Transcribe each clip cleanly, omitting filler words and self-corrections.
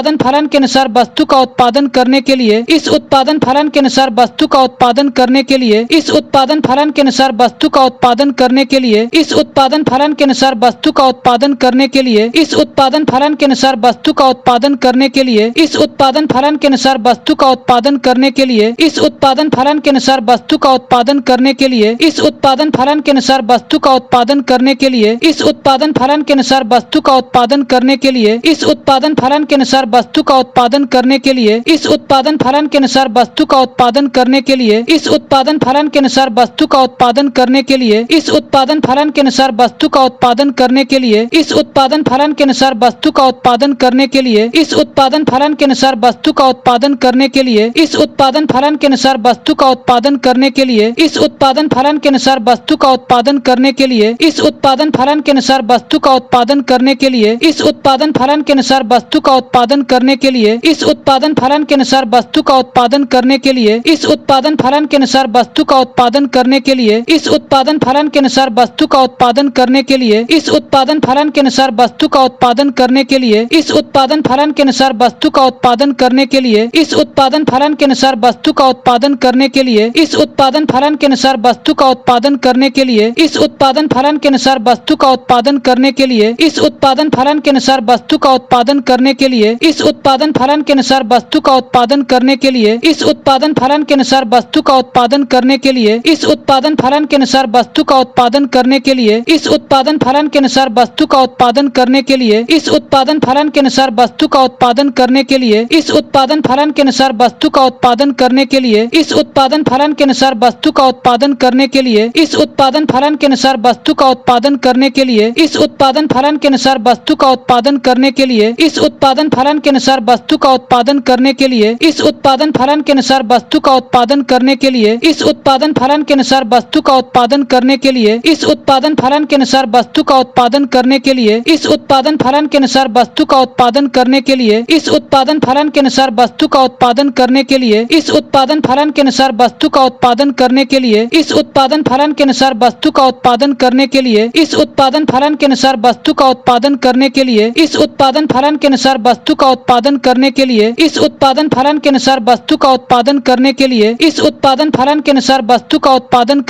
उत्पादन फलन के अनुसार वस्तु का उत्पादन करने के लिए, इस उत्पादन फलन के अनुसार वस्तु का उत्पादन करने के लिए, इस उत्पादन फलन के अनुसार वस्तु का उत्पादन करने के लिए, इस उत्पादन फलन के अनुसार वस्तु का उत्पादन करने के लिए, इस उत्पादन फलन के अनुसार वस्तु का उत्पादन करने के लिए, इस उत्पादन फलन के अनुसार वस्तु का उत्पादन करने के लिए, इस उत्पादन फलन के अनुसार वस्तु का उत्पादन करने के लिए, इस उत्पादन फलन के अनुसार वस्तु का उत्पादन करने के लिए, इस उत्पादन फलन के अनुसार वस्तु का उत्पादन करने के लिए, इस उत्पादन फलन के अनुसार वस्तु का उत्पादन करने के लिए, इस उत्पादन फलन के अनुसार वस्तु का उत्पादन करने के लिए, इस उत्पादन फलन के अनुसार वस्तु का उत्पादन करने के लिए, इस उत्पादन फलन के अनुसार वस्तु का उत्पादन करने के लिए, इस उत्पादन फलन के अनुसार वस्तु का उत्पादन करने के लिए, इस उत्पादन फलन के अनुसार वस्तु का उत्पादन करने के लिए, इस उत्पादन फलन के अनुसार वस्तु का उत्पादन करने के लिए, इस उत्पादन फलन के अनुसार वस्तु का उत्पादन करने के लिए, इस उत्पादन फलन के अनुसार वस्तु का उत्पादन करने के लिए, इस उत्पादन फलन के अनुसार वस्तु का उत्पादन करने के लिए, इस उत्पादन फलन के अनुसार वस्तु का उत्पादन करने के लिए, इस उत्पादन फलन के अनुसार वस्तु का उत्पादन करने के लिए, इस उत्पादन फलन के अनुसार वस्तु का उत्पादन करने के लिए, इस उत्पादन फलन के अनुसार वस्तु का उत्पादन करने के लिए, इस उत्पादन फलन के अनुसार वस्तु का उत्पादन करने के लिए, इस उत्पादन फलन के अनुसार वस्तु का उत्पादन करने के लिए, इस उत्पादन फलन के अनुसार वस्तु का उत्पादन करने के लिए, इस उत्पादन फलन के अनुसार वस्तु का उत्पादन करने के लिए, इस उत्पादन फलन के अनुसार वस्तु का उत्पादन करने के लिए, इस उत्पादन फलन के अनुसार वस्तु का उत्पादन करने के लिए, इस उत्पादन फलन के अनुसार वस्तु का उत्पादन करने के लिए, इस उत्पादन फलन के अनुसार वस्तु का उत्पादन करने के लिए, इस उत्पादन फलन के अनुसार वस्तु का उत्पादन करने के लिए, इस उत्पादन फलन के अनुसार वस्तु का उत्पादन करने के लिए, इस उत्पादन फलन के अनुसार वस्तु का उत्पादन करने के लिए, इस उत्पादन फलन के अनुसार वस्तु का उत्पादन करने के लिए, इस उत्पादन फलन के अनुसार वस्तु का उत्पादन करने के लिए, इस उत्पादन फलन के अनुसार वस्तु का उत्पादन करने के लिए, इस उत्पादन फलन के अनुसार वस्तु का उत्पादन करने के लिए, इस उत्पादन फलन के अनुसार वस्तु का उत्पादन करने के लिए, इस उत्पादन फलन के अनुसार वस्तु का उत्पादन करने के लिए, इस उत्पादन फलन के अनुसार वस्तु का उत्पादन करने के लिए, इस उत्पादन फलन के अनुसार वस्तु का उत्पादन करने के लिए, इस उत्पादन फलन के अनुसार वस्तु का उत्पादन करने के लिए, इस उत्पादन फलन के अनुसार वस्तु का उत्पादन करने के लिए, इस उत्पादन फलन के अनुसार वस्तु का उत्पादन करने के लिए, इस उत्पादन फलन के अनुसार वस्तु का उत्पादन करने के लिए, इस उत्पादन फलन के अनुसार वस्तु का उत्पादन करने के लिए, इस उत्पादन फलन के अनुसार वस्तु का उत्पादन करने के लिए, इस उत्पादन फलन के अनुसार वस्तु का उत्पादन करने के लिए, इस उत्पादन फलन के अनुसार वस्तु का उत्पादन करने के लिए, इस उत्पादन फलन के अनुसार वस्तु का उत्पादन करने के लिए, इस उत्पादन फलन के अनुसार वस्तु का उत्पादन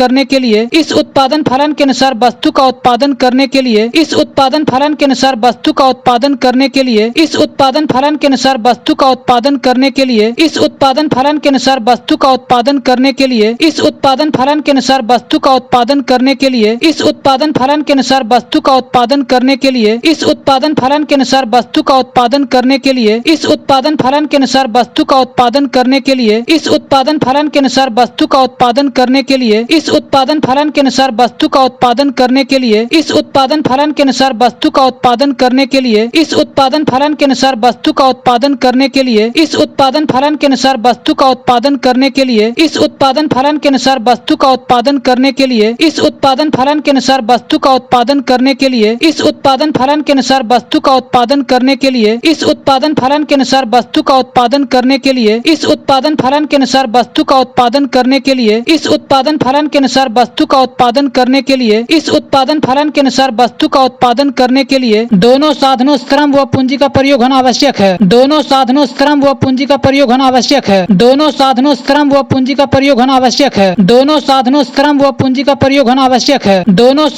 करने के लिए, इस उत्पादन फलन के अनुसार वस्तु का उत्पादन करने के लिए, इस उत्पादन फलन के अनुसार वस्तु का उत्पादन करने के लिए, इस उत्पादन फलन के अनुसार वस्तु का उत्पादन करने के लिए, इस उत्पादन फलन के अनुसार वस्तु का उत्पादन करने के लिए, इस उत्पादन फलन के अनुसार वस्तु का उत्पादन करने के लिए, इस उत्पादन फलन के अनुसार वस्तु का उत्पादन करने के लिए, इस उत्पादन फलन के अनुसार वस्तु का उत्पादन करने के लिए, इस उत्पादन फलन के अनुसार वस्तु का उत्पादन करने के लिए, इस उत्पादन फलन के अनुसार वस्तु का उत्पादन करने के लिए, इस उत्पादन फलन के अनुसार वस्तु का उत्पादन करने के लिए, इस उत्पादन फलन के अनुसार वस्तु का उत्पादन करने के लिए, इस उत्पादन फलन के अनुसार वस्तु का उत्पादन करने के लिए, इस उत्पादन फलन के अनुसार वस्तु का उत्पादन करने के लिए, इस उत्पादन फलन के अनुसार वस्तु का उत्पादन करने के लिए, इस उत्पादन फलन के अनुसार वस्तु का उत्पादन करने के लिए, इस उत्पादन फलन के अनुसार वस्तु का उत्पादन करने के लिए, इस उत्पादन फलन के अनुसार वस्तु का उत्पादन करने के लिए दोनों साधनों श्रम व पूंजी का प्रयोग होना आवश्यक है। दोनों साधनों श्रम व पूंजी का प्रयोग होना आवश्यक है। दोनों साधनों श्रम व पूंजी का प्रयोग होना आवश्यक है। दोनों साधनों श्रम व पूंजी का प्रयोग होना आवश्यक है। दोनों साधनों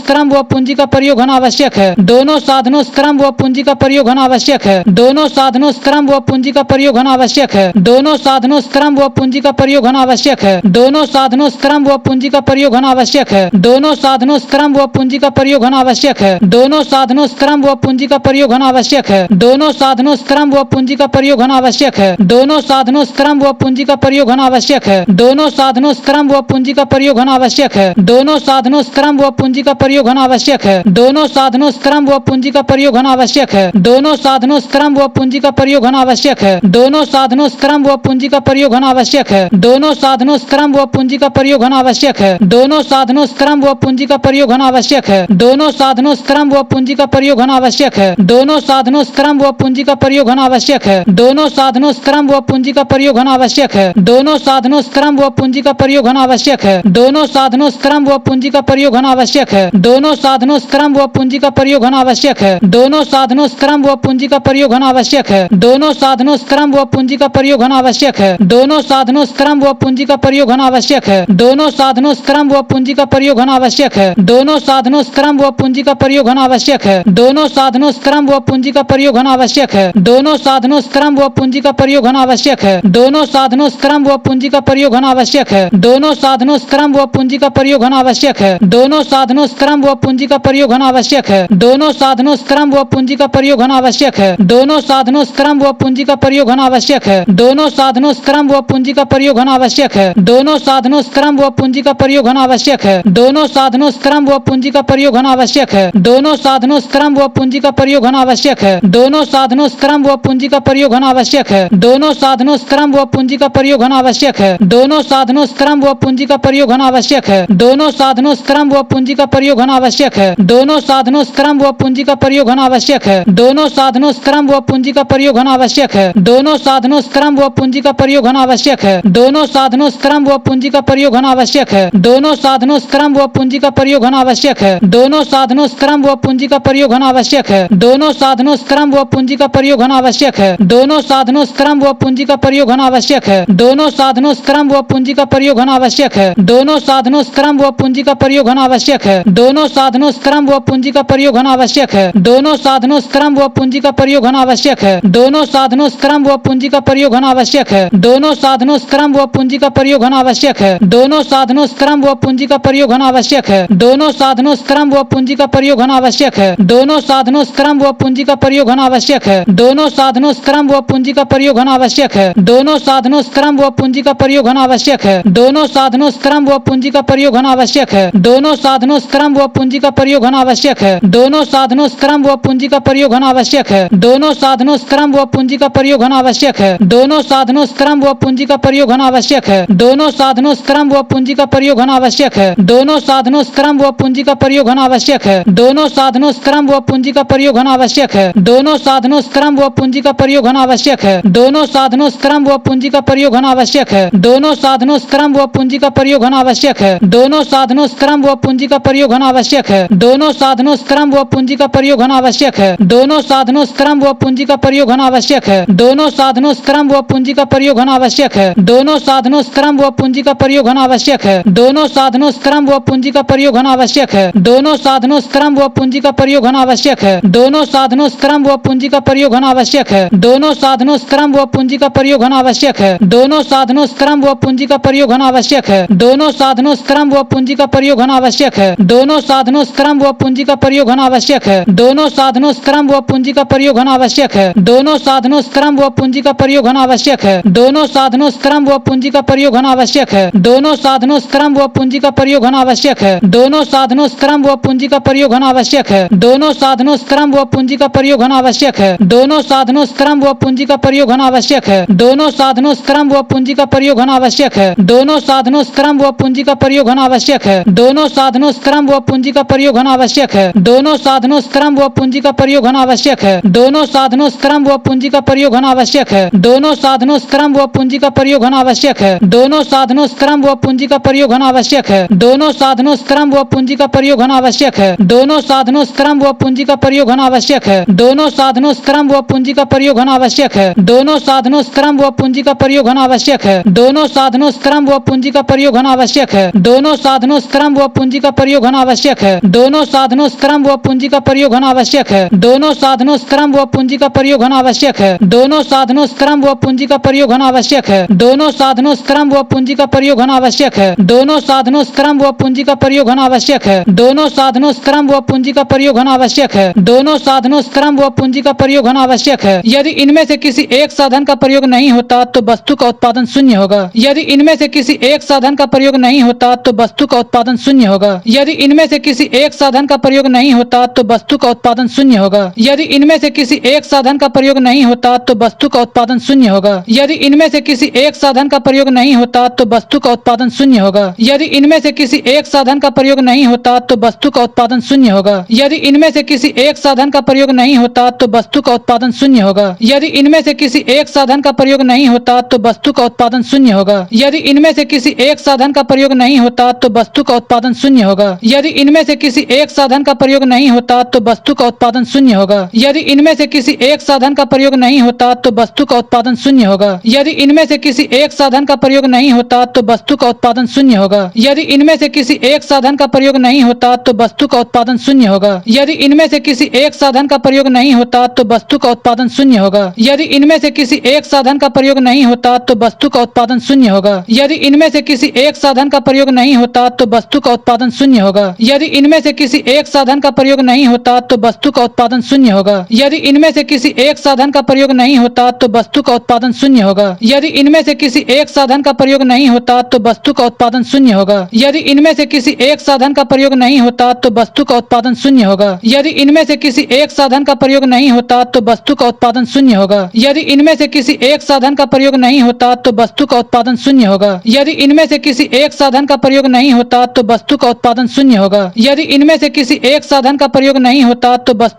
श्रम व पूंजी का प्रयोग होना आवश्यक है। दोनों साधनों श्रम व पूंजी का प्रयोग होना आवश्यक है। दोनों साधनों श्रम व पूंजी का प्रयोग होना आवश्यक है। दोनों साधनों श्रम व पूंजी का प्रयोग होना आवश्यक है। दोनों साधनों श्रम व पूंजी का प्रयोग होना आवश्यक है। दोनों साधनों श्रम व पूंजी का प्रयोग होना आवश्यक है। दोनों साधनों श्रम व पूंजी का प्रयोग होना आवश्यक है। दोनों साधनों श्रम व पूंजी का प्रयोग होना आवश्यक है। दोनों साधनों श्रम व पूंजी का प्रयोग होना आवश्यक है। दोनों साधनों श्रम व पूंजी का प्रयोग होना आवश्यक है। दोनों साधनों श्रम व पूंजी का प्रयोग होना आवश्यक है। दोनों साधनों श्रम व पूंजी का प्रयोग होना आवश्यक है। दोनों साधनों श्रम व पूंजी का प्रयोग होना आवश्यक है। दोनों साधनों श्रम व पूंजी का प्रयोग होना आवश्यक है। दोनों साधनों श्रम व पूंजी का प्रयोग होना आवश्यक है। दोनों साधनों श्रम व पूंजी का प्रयोग होना आवश्यक है। दोनों साधनों श्रम व पूंजी का प्रयोग होना आवश्यक है। दोनों साधनों श्रम व पूंजी का प्रयोग होना आवश्यक है। दोनों साधनों श्रम व पूंजी का प्रयोग होना आवश्यक है। दोनों साधनों श्रम व पूंजी का प्रयोग होना आवश्यक है। दोनों साधनों श्रम व पूंजी का प्रयोग होना आवश्यक है। दोनों साधनों श्रम व पूंजी का प्रयोग होना आवश्यक है। दोनों साधनों श्रम व पूंजी का प्रयोग होना होना आवश्यक है। दोनों साधनों श्रम व पूंजी का प्रयोग होना आवश्यक है। दोनों साधनों श्रम व पूंजी का प्रयोग होना आवश्यक है। दोनों साधनों श्रम व पूंजी का प्रयोग होना आवश्यक है। दोनों साधनों श्रम व पूंजी का प्रयोग होना आवश्यक है। दोनों साधनों श्रम व पूंजी का प्रयोग होना आवश्यक है। दोनों साधनों श्रम व पूंजी का प्रयोग होना आवश्यक है। दोनों साधनों श्रम व पूंजी का प्रयोग होना आवश्यक है। दोनों साधनों श्रम व पूंजी का प्रयोग होना आवश्यक है। दोनों साधनों श्रम व पूंजी का प्रयोग होना आवश्यक है। दोनों साधनों श्रम व पूंजी का प्रयोग होना आवश्यक है। दोनों साधनों श्रम व पूंजी का प्रयोग होना आवश्यक है। दोनों साधनों श्रम व पूंजी का प्रयोग होना आवश्यक है। दोनों साधनों श्रम व पूंजी का प्रयोग होना आवश्यक है। दोनों साधनों श्रम व पूंजी का प्रयोग होना आवश्यक है। दोनों साधनों श्रम व पूंजी का प्रयोग होना आवश्यक है। दोनों साधनों श्रम व पूंजी का प्रयोग होना आवश्यक है। दोनों साधनों श्रम व पूंजी का प्रयोग होना आवश्यक है। दोनों साधनों श्रम व पूंजी का प्रयोग होना आवश्यक है। दोनों साधनों श्रम व पूंजी का प्रयोग होना आवश्यक है। दोनों साधनों श्रम व पूंजी का प्रयोग होना आवश्यक है। दोनों साधनों श्रम व पूंजी का प्रयोग होना आवश्यक है। दोनों साधनों श्रम व पूंजी का प्रयोग होना आवश्यक है। दोनों साधनों श्रम व पूंजी का प्रयोग होना आवश्यक है। दोनों साधनों श्रम व पूंजी का प्रयोग होना आवश्यक है। दोनों साधनों श्रम व पूंजी का प्रयोग होना आवश्यक है। दोनों साधनों श्रम व पूंजी का प्रयोग होना आवश्यक है। दोनों साधनों श्रम व पूंजी का प्रयोग होना आवश्यक है। दोनों साधनों श्रम व पूंजी का प्रयोग होना आवश्यक है। दोनों साधनों श्रम व पूंजी का प्रयोग होना आवश्यक है। दोनों साधनों श्रम व पूंजी का प्रयोग होना आवश्यक है। दोनों साधनों श्रम व पूंजी का प्रयोग होना आवश्यक है। दोनों साधनों श्रम व पूंजी का प्रयोग होना आवश्यक है। दोनों साधनों श्रम व पूंजी का प्रयोग होना आवश्यक है। दोनों साधनों श्रम व पूंजी का प्रयोग होना आवश्यक है। दोनों साधनों श्रम व पूंजी का प्रयोग होना आवश्यक है। दोनों साधनों श्रम व पूंजी का प्रयोग होना आवश्यक है। दोनों साधनों श्रम व पूंजी का प्रयोग होना आवश्यक है। दोनों साधनों श्रम व पूंजी का प्रयोग होना आवश्यक है। दोनों साधनों श्रम व पूंजी का प्रयोग होना आवश्यक है। दोनों साधनों श्रम व पूंजी का प्रयोग होना आवश्यक है। दोनों साधनों श्रम व पूंजी का प्रयोग होना आवश्यक है। दोनों साधनों श्रम व पूंजी का प्रयोग होना आवश्यक है। दोनों साधनों श्रम व पूंजी का प्रयोग होना आवश्यक है। दोनों साधनों श्रम व पूंजी का प्रयोग होना आवश्यक है। दोनों साधनों श्रम व पूंजी का प्रयोग होना आवश्यक है। दोनों साधनों श्रम व पूंजी का प्रयोग होना आवश्यक है। दोनों साधनों श्रम व पूंजी का प्रयोग होना आवश्यक है। दोनों साधनों श्रम व पूंजी का प्रयोग होना आवश्यक है। दोनों साधनों श्रम व पूंजी का प्रयोग होना आवश्यक है। दोनों साधनों श्रम व पूंजी का प्रयोग होना आवश्यक है। दोनों साधनों श्रम व पूंजी का प्रयोग होना आवश्यक है। दोनों साधनों श्रम व पूंजी का प्रयोग होना आवश्यक है। दोनों साधनों श्रम व पूंजी का प्रयोग होना आवश्यक है। दोनों साधनों श्रम व पूंजी का प्रयोग होना आवश्यक है। दोनों साधनों श्रम व पूंजी का प्रयोग होना आवश्यक है। दोनों साधनों श्रम व पूंजी का प्रयोग होना आवश्यक है। दोनों साधनों श्रम व पूंजी का प्रयोग होना आवश्यक है। दोनों साधनों श्रम व पूंजी का प्रयोग होना आवश्यक है। दोनों साधनों श्रम व पूंजी का प्रयोग होना आवश्यक है। दोनों साधनों श्रम व पूंजी का प्रयोग होना आवश्यक है। दोनों साधनों श्रम व पूंजी का प्रयोग होना आवश्यक है। दोनों साधनों श्रम व पूंजी का प्रयोग होना आवश्यक है। दोनों साधनों श्रम व पूंजी का प्रयोग होना आवश्यक है। दोनों साधनों श्रम व पूंजी का प्रयोग होना आवश्यक है। दोनों साधनों श्रम व पूंजी का प्रयोग होना आवश्यक है। दोनों साधनों श्रम व पूंजी का प्रयोग होना आवश्यक है। दोनों साधनों श्रम व पूंजी का प्रयोग होना आवश्यक है। दोनों साधनों श्रम व पूंजी का प्रयोग होना आवश्यक है। दोनों साधनों श्रम व पूंजी का प्रयोग होना आवश्यक है। दोनों साधनों श्रम व पूंजी का प्रयोग होना आवश्यक है। दोनों साधनों श्रम व पूंजी का प्रयोग होना आवश्यक है। दोनों साधनों श्रम व पूंजी का प्रयोग होना आवश्यक है। दोनों साधनों श्रम व पूंजी का प्रयोग होना आवश्यक है। दोनों साधनों श्रम व पूंजी का प्रयोग होना आवश्यक है। दोनों साधनों श्रम व पूंजी का प्रयोग होना आवश्यक है। दोनों साधनों श्रम व पूंजी का प्रयोग होना आवश्यक है। दोनों साधनों श्रम व पूंजी का प्रयोग होना आवश्यक है। दोनों साधनों श्रम व पूंजी का प्रयोग होना आवश्यक है। दोनों साधनों श्रम व पूंजी का प्रयोग होना आवश्यक है। दोनों साधनों श्रम व पूंजी का प्रयोग होना आवश्यक है। दोनों साधनों श्रम व पूंजी का प्रयोग होना आवश्यक है। दोनों साधनों श्रम व पूंजी का प्रयोग होना आवश्यक है। दोनों साधनों श्रम व पूंजी का प्रयोग होना आवश्यक है। दोनों साधनों श्रम व पूंजी का प्रयोग होना आवश्यक है। दोनों साधनों श्रम व पूंजी का प्रयोग होना आवश्यक है। दोनों साधनों श्रम व पूंजी का प्रयोग होना आवश्यक है। दोनों साधनों श्रम व पूंजी का प्रयोग होना आवश्यक है। दोनों साधनों श्रम व पूंजी का प्रयोग होना आवश्यक है। यदि इनमें से किसी एक साधन का प्रयोग नहीं होता तो वस्तु का उत्पादन शून्य होगा। यदि इनमें से किसी एक साधन का प्रयोग नहीं होता तो वस्तु का उत्पादन शून्य होगा। यदि इनमें से किसी एक साधन का प्रयोग नहीं होता तो वस्तु का उत्पादन शून्य होगा। यदि इनमें से किसी एक साधन का प्रयोग नहीं होता तो वस्तु का उत्पादन शून्य होगा। यदि इनमें से किसी एक साधन का प्रयोग नहीं होता तो वस्तु का उत्पादन शून्य होगा। यदि इनमें से किसी एक साधन का प्रयोग नहीं होता तो वस्तु का उत्पादन शून्य होगा। यदि इनमें से किसी एक साधन का प्रयोग नहीं होता तो वस्तु का उत्पादन शून्य होगा। यदि इनमें से किसी एक साधन का प्रयोग नहीं होता तो वस्तु का उत्पादन शून्य होगा। यदि इनमें से किसी एक साधन का प्रयोग नहीं होता तो वस्तु का उत्पादन शून्य होगा। यदि इनमें से किसी एक साधन का प्रयोग नहीं होता तो वस्तु का उत्पादन शून्य होगा। यदि इनमें से किसी किसी एक साधन का प्रयोग नहीं होता तो वस्तु का उत्पादन शून्य होगा। यदि इनमें से किसी एक साधन का प्रयोग नहीं होता तो वस्तु का उत्पादन शून्य होगा। यदि इनमें से किसी एक साधन का प्रयोग नहीं होता तो वस्तु का उत्पादन शून्य होगा। यदि इनमें से किसी एक साधन का प्रयोग नहीं होता तो वस्तु का उत्पादन शून्य होगा। यदि इनमें से किसी एक साधन का प्रयोग नहीं होता तो वस्तु का उत्पादन शून्य होगा। यदि इनमें से किसी एक साधन का प्रयोग नहीं होता तो वस्तु का उत्पादन शून्य होगा। यदि इनमें से किसी एक साधन का प्रयोग नहीं होता तो वस्तु का उत्पादन शून्य होगा। यदि इनमें से किसी एक साधन का प्रयोग नहीं होता तो वस्तु का उत्पादन शून्य होगा। यदि इनमें से किसी एक साधन का प्रयोग नहीं होता तो वस्तु का उत्पादन शून्य होगा। यदि इनमें से किसी एक साधन का प्रयोग नहीं होता तो वस्तु का उत्पादन शून्य होगा। यदि इनमें से किसी एक साधन का प्रयोग नहीं होता तो वस्तु का उत्पादन शून्य होगा। यदि इनमें से किसी एक साधन का प्रयोग नहीं होता तो वस्तु का उत्पादन शून्य होगा। यदि इनमें से किसी एक साधन का प्रयोग नहीं होता तो वस्तु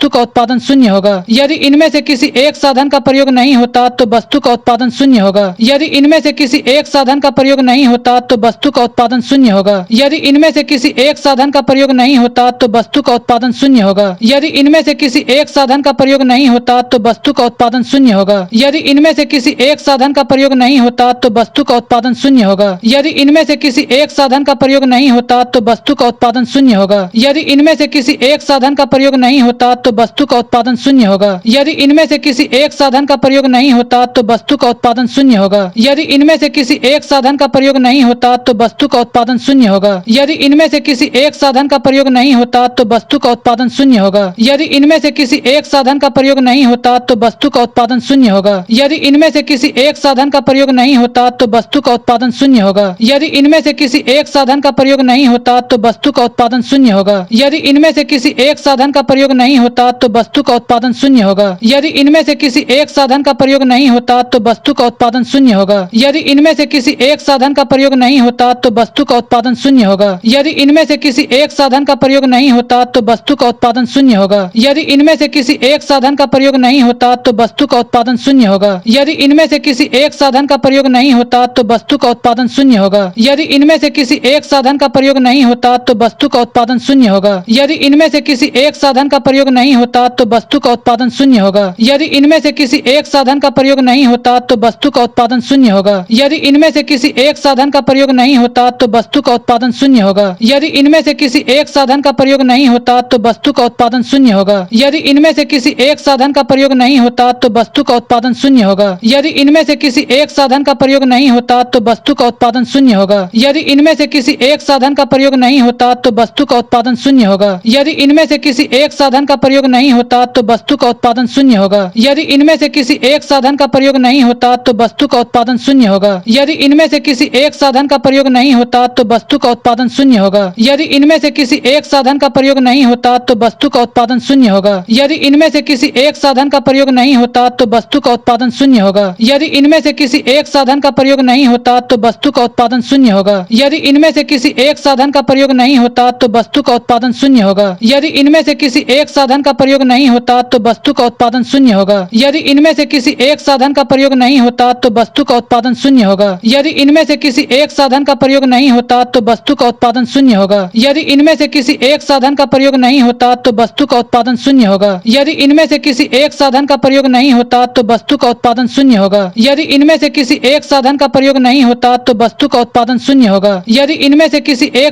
का उत्पादन शून्य होगा। यदि इनमें से किसी एक साधन का प्रयोग नहीं होता तो वस्तु का उत्पादन शून्य होगा। यदि इनमें से किसी एक साधन का प्रयोग नहीं होता तो वस्तु का उत्पादन शून्य होगा। यदि इनमें से किसी एक साधन का प्रयोग नहीं होता तो वस्तु का उत्पादन शून्य होगा। यदि इनमें से किसी एक साधन का प्रयोग नहीं होता तो वस्तु का उत्पादन शून्य होगा। यदि इनमें से किसी एक साधन का प्रयोग नहीं होता तो वस्तु का उत्पादन शून्य होगा। यदि इनमें से किसी एक साधन का प्रयोग नहीं होता तो वस्तु का उत्पादन शून्य होगा। यदि इनमें से किसी एक साधन का प्रयोग नहीं होता तो वस्तु का उत्पादन शून्य होगा। यदि इनमें से किसी एक साधन का प्रयोग नहीं होता तो वस्तु का उत्पादन शून्य होगा। यदि इनमें से किसी एक साधन का प्रयोग नहीं होता तो वस्तु का उत्पादन शून्य होगा। यदि इनमें से किसी एक साधन का प्रयोग नहीं होता तो वस्तु का उत्पादन शून्य होगा। यदि इनमें से किसी एक साधन का प्रयोग नहीं होता तो वस्तु का उत्पादन शून्य होगा। यदि इनमें से किसी एक साधन का प्रयोग नहीं होता तो वस्तु का उत्पादन शून्य होगा। यदि इनमें से किसी एक साधन का प्रयोग नहीं होता तो वस्तु का उत्पादन शून्य होगा। यदि इनमें से किसी एक साधन का प्रयोग नहीं होता तो वस्तु का उत्पादन शून्य होगा। यदि इनमें से किसी एक साधन का प्रयोग नहीं होता तो वस्तु का उत्पादन शून्य होगा। यदि इनमें से किसी एक साधन का प्रयोग नहीं होता तो वस्तु का उत्पादन शून्य होगा। यदि इनमें से किसी एक साधन का प्रयोग नहीं होता तो वस्तु का उत्पादन शून्य होगा। यदि इनमें से किसी एक साधन का प्रयोग नहीं होता तो वस्तु का उत्पादन शून्य होगा। यदि इनमें से किसी एक साधन का प्रयोग नहीं होता तो वस्तु का उत्पादन शून्य होगा। यदि इनमें से किसी एक साधन का प्रयोग नहीं होता तो वस्तु का उत्पादन शून्य होगा। यदि इनमें से किसी एक साधन का प्रयोग नहीं होता तो वस्तु का उत्पादन शून्य होगा। यदि इनमें से किसी एक साधन का प्रयोग नहीं होता तो वस्तु का उत्पादन शून्य होगा। यदि इनमें से किसी एक साधन का प्रयोग नहीं होता तो वस्तु का उत्पादन शून्य होगा। यदि इनमें से किसी एक साधन का प्रयोग नहीं होता तो वस्तु का उत्पादन शून्य होगा। यदि इनमें से किसी एक साधन का प्रयोग नहीं होता तो वस्तु का उत्पादन शून्य होगा। यदि इनमें से किसी एक साधन का प्रयोग नहीं होता तो वस्तु का उत्पादन शून्य होगा। यदि इनमें से किसी एक साधन का प्रयोग नहीं होता तो वस्तु का उत्पादन शून्य होगा। यदि इनमें से किसी एक साधन का प्रयोग नहीं होता तो वस्तु का उत्पादन शून्य होगा। यदि इनमें से किसी एक साधन का प्रयोग नहीं होता तो वस्तु का उत्पादन शून्य होगा। यदि इनमें से किसी एक साधन का प्रयोग नहीं होता तो वस्तु का उत्पादन शून्य होगा। यदि इनमें से किसी एक साधन का प्रयोग नहीं होता तो वस्तु का उत्पादन शून्य होगा। यदि इनमें से किसी एक साधन का प्रयोग नहीं होता तो वस्तु का उत्पादन शून्य होगा। यदि इनमें से किसी एक साधन का प्रयोग नहीं होता तो वस्तु का उत्पादन शून्य होगा। यदि इनमें से किसी एक साधन का प्रयोग नहीं होता तो वस्तु का उत्पादन शून्य होगा। यदि इनमें से किसी एक साधन का प्रयोग नहीं होता तो वस्तु का उत्पादन शून्य होगा। यदि इनमें से किसी एक साधन का प्रयोग नहीं होता तो वस्तु का उत्पादन शून्य होगा। यदि इनमें से किसी एक साधन का प्रयोग नहीं होता तो वस्तु का उत्पादन शून्य होगा। यदि इनमें से किसी एक साधन का प्रयोग नहीं होता तो वस्तु का उत्पादन शून्य होगा। यदि इनमें से किसी एक साधन का प्रयोग नहीं होता तो वस्तु का उत्पादन शून्य होगा। यदि इनमें से किसी एक साधन का प्रयोग नहीं होता तो वस्तु का उत्पादन शून्य होगा। यदि इनमें से किसी एक साधन का प्रयोग नहीं होता तो वस्तु का उत्पादन शून्य होगा। यदि इनमें से किसी एक साधन का प्रयोग नहीं होता तो वस्तु का उत्पादन शून्य होगा। यदि इनमें से किसी एक साधन का प्रयोग नहीं होता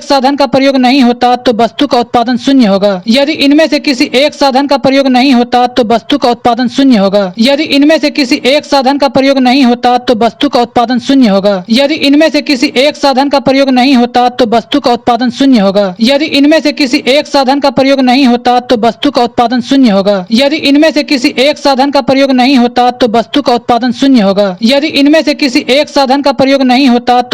तो वस्तु का उत्पादन शून्य होगा। यदि इनमें से किसी एक साधन का प्रयोग नहीं होता तो वस्तु का उत्पादन शून्य होगा। यदि इनमें से किसी एक साधन का प्रयोग नहीं होता तो वस्तु का उत्पादन शून्य होगा। यदि इनमें से किसी एक साधन का प्रयोग नहीं होता तो वस्तु का उत्पादन शून्य होगा। यदि इनमें से किसी एक साधन का प्रयोग नहीं होता तो वस्तु का उत्पादन शून्य होगा। यदि इनमें से किसी एक साधन का प्रयोग नहीं होता तो वस्तु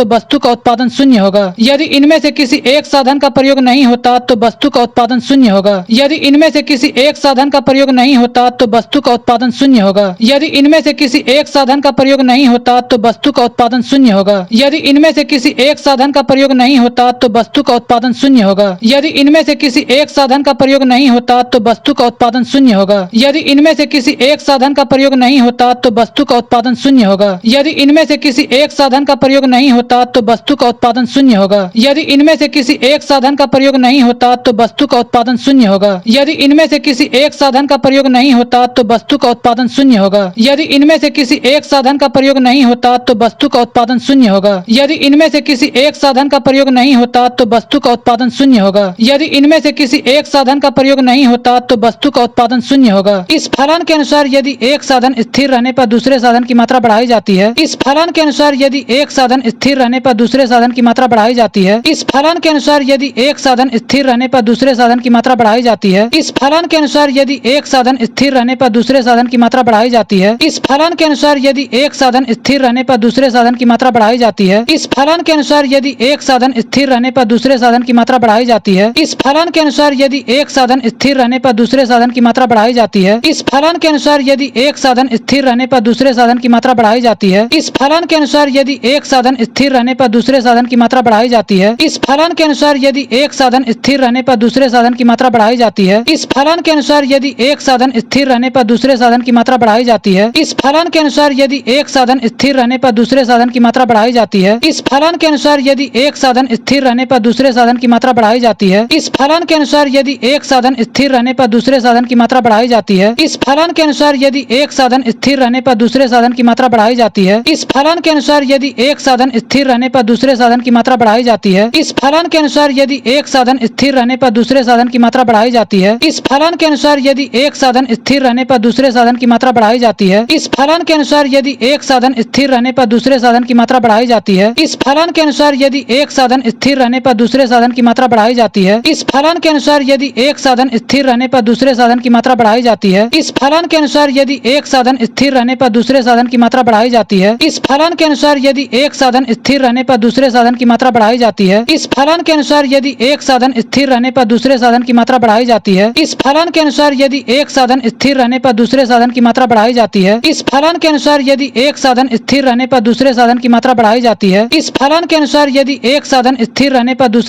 का उत्पादन शून्य होगा। यदि इनमें से किसी एक साधन का प्रयोग नहीं होता तो वस्तु का उत्पादन शून्य होगा। यदि इनमें से किसी एक साधन का प्रयोग नहीं होता तो वस्तु का उत्पादन शून्य होगा। यदि इनमें से किसी एक साधन का प्रयोग नहीं होता तो वस्तु का उत्पादन शून्य होगा। यदि इनमें से किसी एक साधन का प्रयोग नहीं होता तो वस्तु का उत्पादन शून्य होगा। यदि इनमें से किसी एक साधन का प्रयोग नहीं होता तो वस्तु का उत्पादन शून्य होगा। यदि इनमें से किसी एक साधन का प्रयोग नहीं होता तो वस्तु का उत्पादन शून्य होगा। यदि इनमें से किसी एक साधन का प्रयोग नहीं होता तो वस्तु का उत्पादन शून्य होगा। यदि इनमें से किसी एक साधन का प्रयोग नहीं होता तो वस्तु का उत्पादन शून्य होगा। यदि इनमें से किसी एक साधन का प्रयोग नहीं होता होता तो वस्तु का उत्पादन शून्य होगा। यदि इनमें से किसी एक साधन का प्रयोग नहीं होता तो वस्तु का उत्पादन शून्य होगा। यदि इनमें से किसी एक साधन का प्रयोग नहीं होता तो वस्तु का उत्पादन शून्य होगा। यदि इनमें से किसी एक साधन का प्रयोग नहीं होता तो वस्तु का उत्पादन शून्य होगा। इस फलन के अनुसार यदि एक साधन स्थिर रहने पर दूसरे साधन की मात्रा बढ़ाई जाती है। इस फलन के अनुसार यदि एक साधन स्थिर रहने पर दूसरे साधन की मात्रा बढ़ाई जाती है। इस फलन के अनुसार यदि एक साधन स्थिर रहने पर दूसरे साधन की मात्रा बढ़ाई जाती है। इस फलन के अनुसार यदि एक साधन स्थिर रहने पर दूसरे साधन की मात्रा बढ़ाई जाती है। इस फलन के अनुसार यदि एक साधन स्थिर रहने पर दूसरे साधन की मात्रा बढ़ाई जाती है। इस फलन के अनुसार यदि एक साधन स्थिर रहने पर दूसरे साधन की मात्रा बढ़ाई जाती है। इस फलन के अनुसार यदि एक साधन स्थिर रहने पर दूसरे साधन की मात्रा बढ़ाई जाती है। इस फलन के अनुसार यदि एक साधन स्थिर रहने पर दूसरे साधन की मात्रा बढ़ाई जाती है। इस फलन के अनुसार यदि एक साधन स्थिर रहने पर दूसरे साधन की मात्रा बढ़ाई जाती है। इस फलन के अनुसार यदि एक साधन स्थिर रहने पर दूसरे साधन की मात्रा बढ़ाई जाती है। इस फलन के अनुसार यदि एक साधन स्थिर रहने पर दूसरे साधन की मात्रा बढ़ाई जाती है। इस फलन के अनुसार यदि एक साधन स्थिर रहने पर दूसरे साधन की मात्रा बढ़ाई जाती है। इस फलन के अनुसार यदि एक साधन स्थिर रहने पर दूसरे साधन की मात्रा बढ़ाई जाती है। इस फलन के अनुसार यदि एक साधन स्थिर रहने पर दूसरे साधन की मात्रा बढ़ाई जाती है। इस फलन के अनुसार यदि एक साधन स्थिर रहने पर दूसरे साधन की मात्रा बढ़ाई जाती है। इस फलन के अनुसार यदि एक साधन स्थिर रहने पर दूसरे साधन की मात्रा बढ़ाई जाती है। इस फलन के अनुसार यदि एक साधन स्थिर रहने पर दूसरे साधन की मात्रा बढ़ाई जाती है। इस फलन के अनुसार यदि एक साधन स्थिर रहने पर दूसरे साधन की मात्रा बढ़ाई जाती है। इस फलन के अनुसार यदि एक साधन स्थिर रहने पर दूसरे साधन की मात्रा बढ़ाई जाती है। इस फलन के अनुसार यदि एक साधन स्थिर रहने पर दूसरे साधन की मात्रा बढ़ाई जाती है। इस फलन के अनुसार यदि एक साधन स्थिर रहने पर दूसरे साधन की मात्रा बढ़ाई जाती है। इस फलन के अनुसार यदि एक साधन स्थिर रहने पर दूसरे साधन की मात्रा बढ़ाई जाती है। इस फलन के अनुसार यदि एक साधन स्थिर रहने पर दूसरे साधन की मात्रा बढ़ाई जाती है। इस फलन के अनुसार यदि एक साधन स्थिर रहने पर दूसरे साधन की मात्रा बढ़ाई जाती है। इस फलन के अनुसार यदि एक साधन स्थिर रहने पर दूसरे साधन की मात्रा बढ़ाई जाती है। इस फलन के अनुसार यदि एक साधन स्थिर रहने पर दूसरे साधन की मात्रा बढ़ाई जाती है। इस फलन के अनुसार यदि एक साधन स्थिर रहने पर दूसरे साधन की मात्रा बढ़ाई जाती है। इस फलन के अनुसार यदि एक साधन स्थिर रहने पर दूसरे साधन की मात्रा बढ़ाई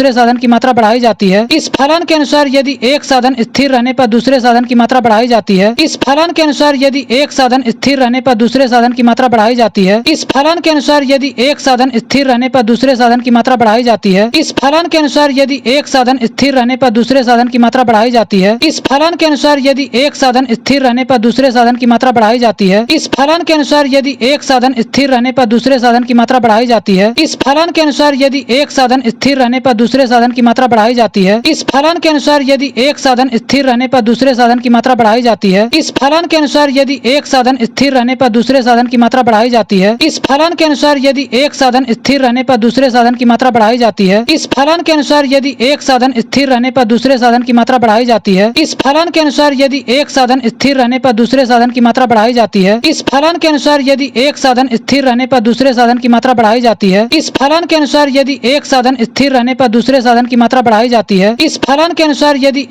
जाती है। इस फलन के अनुसार यदि एक साधन स्थिर रहने पर दूसरे साधन की मात्रा बढ़ाई जाती है। इस फलन के अनुसार यदि एक साधन स्थिर रहने पर दूसरे साधन की मात्रा बढ़ाई जाती है। इस फलन के अनुसार यदि एक साधन स्थिर रहने पर दूसरे साधन की मात्रा बढ़ाई जाती है। इस फलन के अनुसार यदि एक साधन स्थिर रहने पर दूसरे साधन की मात्रा बढ़ाई जाती है। इस फलन के अनुसार यदि एक साधन स्थिर रहने पर दूसरे साधन की मात्रा बढ़ाई जाती है। इस फलन के अनुसार यदि एक साधन स्थिर रहने पर दूसरे साधन की मात्रा बढ़ाई जाती है। इस फलन के अनुसार यदि एक साधन स्थिर रहने पर दूसरे साधन की मात्रा बढ़ाई जाती है। इस फलन के अनुसार यदि एक साधन स्थिर रहने पर दूसरे साधन की मात्रा बढ़ाई जाती है। इस फलन के अनुसार यदि एक साधन स्थिर रहने पर दूसरे साधन की मात्रा बढ़ाई जाती है। इस फलन के अनुसार यदि एक साधन स्थिर रहने पर दूसरे साधन की मात्रा बढ़ाई जाती है। इस फलन के अनुसार यदि एक साधन स्थिर रहने पर दूसरे साधन की मात्रा बढ़ाई जाती है। इस फलन के अनुसार यदि एक साधन स्थिर रहने पर दूसरे साधन की मात्रा बढ़ाई जाती है। इस फलन के अनुसार यदि एक साधन स्थिर रहने पर दूसरे साधन की मात्रा बढ़ाई जाती है। इस फलन के अनुसार यदि एक साधन स्थिर रहने पर दूसरे साधन की मात्रा बढ़ाई जाती है। इस फलन के अनुसार यदि एक साधन स्थिर रहने पर दूसरे साधन की मात्रा बढ़ाई जाती है। इस फलन के अनुसार यदि एक साधन स्थिर रहने पर दूसरे साधन की मात्रा बढ़ाई जाती है। इस फलन के अनुसार यदि एक साधन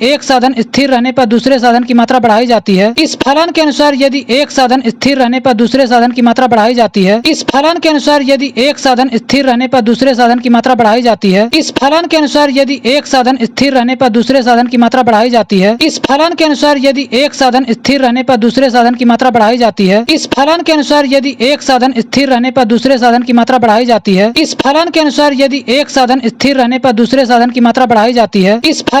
स्थिर रहने पर दूसरे साधन की मात्रा बढ़ाई जाती है। इस फलन के अनुसार यदि एक साधन स्थिर रहने पर दूसरे साधन की मात्रा बढ़ाई जाती है। इस फलन के अनुसार यदि एक साधन स्थिर रहने पर दूसरे साधन की मात्रा बढ़ाई जाती है। इस फलन के अनुसार यदि एक साधन स्थिर रहने पर दूसरे साधन की मात्रा बढ़ाई जाती है। इस फलन के अनुसार यदि एक साधन स्थिर रहने पर दूसरे साधन की मात्रा बढ़ाई जाती है। इस फलन के अनुसार यदि एक साधन स्थिर रहने पर दूसरे साधन की मात्रा बढ़ाई जाती है। इस फलन के अनुसार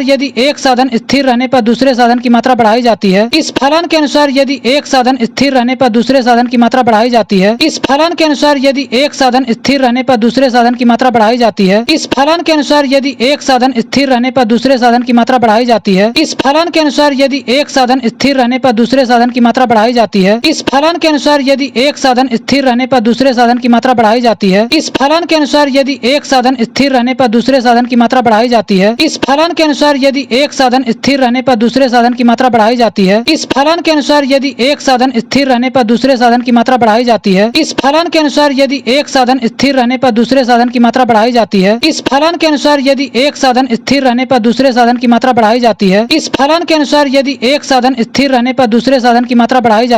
यदि एक साधन स्थिर रहने पर दूसरे साधन की मात्रा बढ़ाई जाती है। इस फलन के अनुसार यदि एक साधन स्थिर रहने पर दूसरे साधन की मात्रा बढ़ाई जाती है। इस फलन के अनुसार यदि एक साधन स्थिर रहने पर दूसरे साधन की मात्रा बढ़ाई जाती है। इस फलन के अनुसार यदि एक साधन स्थिर रहने पर दूसरे साधन की मात्रा बढ़ाई जाती है। इस फलन के अनुसार यदि एक साधन स्थिर रहने पर दूसरे साधन की मात्रा बढ़ाई जाती है। इस फलन के अनुसार यदि एक साधन स्थिर रहने पर दूसरे साधन की मात्रा बढ़ाई जाती है। इस फलन के अनुसार यदि एक साधन स्थिर रहने पर दूसरे साधन की मात्रा बढ़ाई जाती है। इस फलन के अनुसार यदि एक साधन स्थिर रहने पर दूसरे साधन की मात्रा बढ़ाई जाती है। इस फलन के अनुसार यदि एक साधन स्थिर रहने पर दूसरे साधन की मात्रा बढ़ाई जाती है। इस फलन के अनुसार यदि एक साधन स्थिर रहने पर दूसरे साधन की मात्रा बढ़ाई जाती है। इस फलन के अनुसार यदि एक साधन स्थिर रहने पर दूसरे साधन की मात्रा बढ़ाई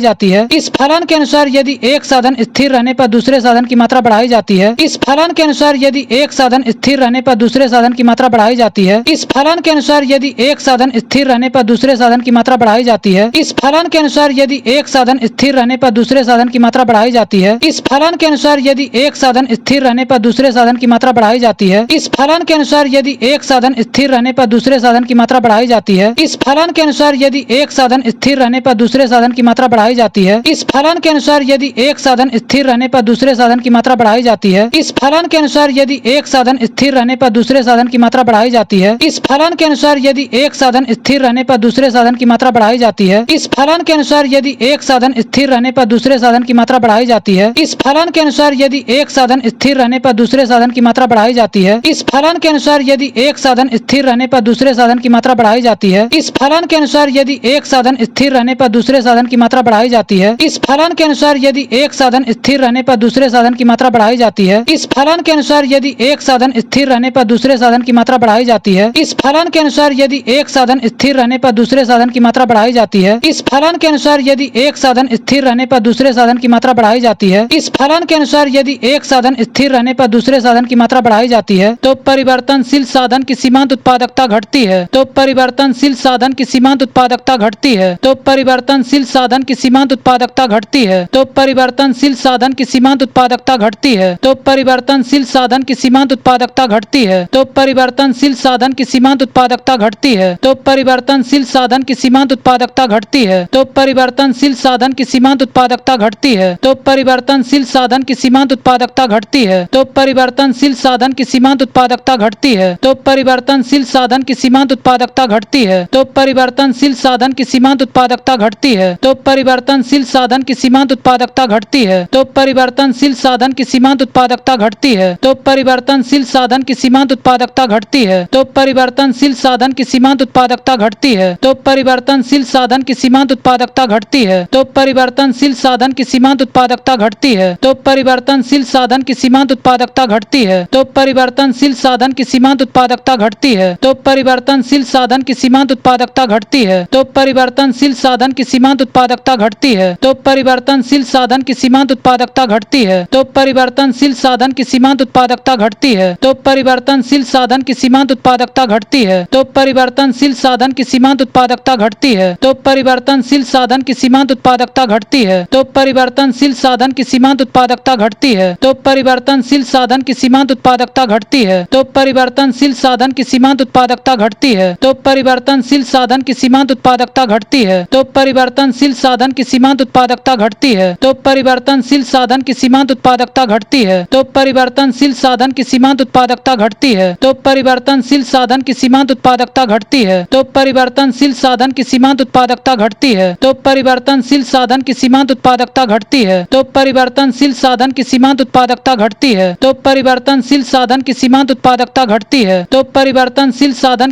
जाती है। इस फलन के अनुसार यदि एक साधन स्थिर रहने पर दूसरे साधन की मात्रा बढ़ाई जाती है। इस फलन के अनुसार यदि एक साधन स्थिर रहने पर दूसरे साधन की मात्रा बढ़ाई जाती है। इस फलन के अनुसार यदि एक साधन स्थिर रहने पर दूसरे साधन की मात्रा बढ़ाई जाती है। इस फलन के अनुसार यदि एक साधन स्थिर रहने पर दूसरे साधन की मात्रा बढ़ाई जाती है। इस फलन के अनुसार यदि एक साधन स्थिर रहने पर दूसरे साधन की मात्रा बढ़ाई जाती है। इस फलन के अनुसार यदि एक साधन साधन स्थिर रहने पर दूसरे साधन की मात्रा बढ़ाई जाती है। इस फलन के अनुसार यदि एक साधन स्थिर रहने पर दूसरे साधन की मात्रा बढ़ाई जाती है। इस फलन के अनुसार यदि एक साधन स्थिर रहने पर दूसरे साधन की मात्रा बढ़ाई जाती है। इस फलन के अनुसार यदि एक साधन स्थिर रहने पर दूसरे साधन की मात्रा बढ़ाई जाती है। इस फलन के अनुसार यदि एक साधन स्थिर रहने पर दूसरे साधन की मात्रा बढ़ाई जाती है। इस फलन के अनुसार यदि एक साधन स्थिर रहने पर दूसरे साधन की मात्रा बढ़ाई जाती है। इस फलन के अनुसार यदि एक साधन स्थिर रहने पर दूसरे साधन की मात्रा बढ़ाई जाती है। इस फलन के अनुसार यदि एक साधन स्थिर रहने पर दूसरे साधन की मात्रा बढ़ाई जाती है। इस फलन के अनुसार यदि एक साधन स्थिर रहने पर दूसरे साधन की मात्रा बढ़ाई जाती है। इस फलन के अनुसार यदि एक साधन स्थिर रहने पर दूसरे साधन की मात्रा बढ़ाई जाती है। इस फलन के अनुसार यदि एक साधन स्थिर रहने पर दूसरे साधन की मात्रा बढ़ाई जाती है। इस फलन के अनुसार यदि एक साधन स्थिर रहने पर दूसरे साधन की मात्रा बढ़ाई जाती है। इस फलन के अनुसार यदि एक साधन स्थिर रहने पर दूसरे साधन की मात्रा बढ़ाई जाती है। इस फलन के अनुसार यदि एक साधन स्थिर रहने पर दूसरे साधन की मात्रा बढ़ाई जाती है तो परिवर्तनशील साधन की सीमांत उत्पादकता घटती है। तो परिवर्तनशील साधन की सीमांत उत्पादकता घटती है। तो परिवर्तनशील साधन की सीमांत उत्पादकता घटती है। तो परिवर्तनशील साधन की सीमांत उत्पादकता घटती है। तो परिवर्तनशील साधन की सीमांत उत्पादकता घटती है। तो परिवर्तनशील साधन की सीमांत उत्पादकता घटती है। तो परिवर्तनशील साधन की सीमांत उत्पादकता घटती है। तो परिवर्तनशील साधन की सीमांत उत्पादकता घटती है। तो परिवर्तनशील साधन की सीमांत उत्पादकता घटती है। तो परिवर्तनशील साधन की सीमांत उत्पादकता घटती है। तो परिवर्तनशील साधन की सीमांत उत्पादकता घटती है। तो परिवर्तनशील साधन की सीमांत उत्पादकता घटती है। तो परिवर्तनशील साधन की सीमांत उत्पादकता घटती है। तो परिवर्तनशील साधन की सीमांत उत्पादकता घटती है। तो परिवर्तनशील साधन की सीमांत उत्पादकता घटती है। तो परिवर्तनशील साधन की सीमांत उत्पादकता घटती है। तो परिवर्तनशील साधन की सीमांत उत्पादकता घटती है। तो परिवर्तनशील साधन की सीमांत उत्पादकता घटती है। तो परिवर्तनशील साधन की सीमांत उत्पादकता घटती है। तो परिवर्तनशील साधन की सीमांत उत्पादकता घटती है। तो परिवर्तनशील साधन की सीमांत उत्पादकता घटती है। तो परिवर्तनशील साधन की सीमांत उत्पादकता घटती है। तो परिवर्तनशील साधन की सीमांत उत्पादकता घटती है। तो परिवर्तनशील साधन की सीमांत उत्पादकता घटती है। तो परिवर्तनशील साधन की सीमांत उत्पादकता घटती है। तो परिवर्तनशील साधन की सीमांत उत्पादकता घटती है। तो परिवर्तनशील साधन की सीमांत उत्पादकता घटती है। तो परिवर्तनशील साधन की सीमांत उत्पादकता घटती है। तो परिवर्तनशील साधन की सीमांत उत्पादकता घटती है। तो परिवर्तनशील साधन की सीमांत उत्पादकता घटती है। तो परिवर्तनशील साधन की सीमांत उत्पादकता घटती है। तो परिवर्तनशील साधन की सीमांत उत्पादकता घटती है। तो परिवर्तनशील साधन की सीमांत उत्पादकता घटती है। तो परिवर्तनशील साधन की सीमांत उत्पादकता घटती है। तो परिवर्तनशील साधन की सीमांत उत्पादकता घटती है। तो परिवर्तनशील साधन की सीमांत उत्पादकता घटती है। तो परिवर्तनशील साधन की सीमांत उत्पादकता घटती है। तो परिवर्तनशील साधन की सीमांत उत्पादकता घटती है। तो परिवर्तनशील साधन की सीमांत उत्पादकता घटती है। तो परिवर्तनशील साधन की सीमांत उत्पादकता घटती है। तो परिवर्तनशील साधन की सीमांत उत्पादकता घटती है। तो परिवर्तनशील साधन की सीमांत उत्पादकता घटती है। तो परिवर्तनशील साधन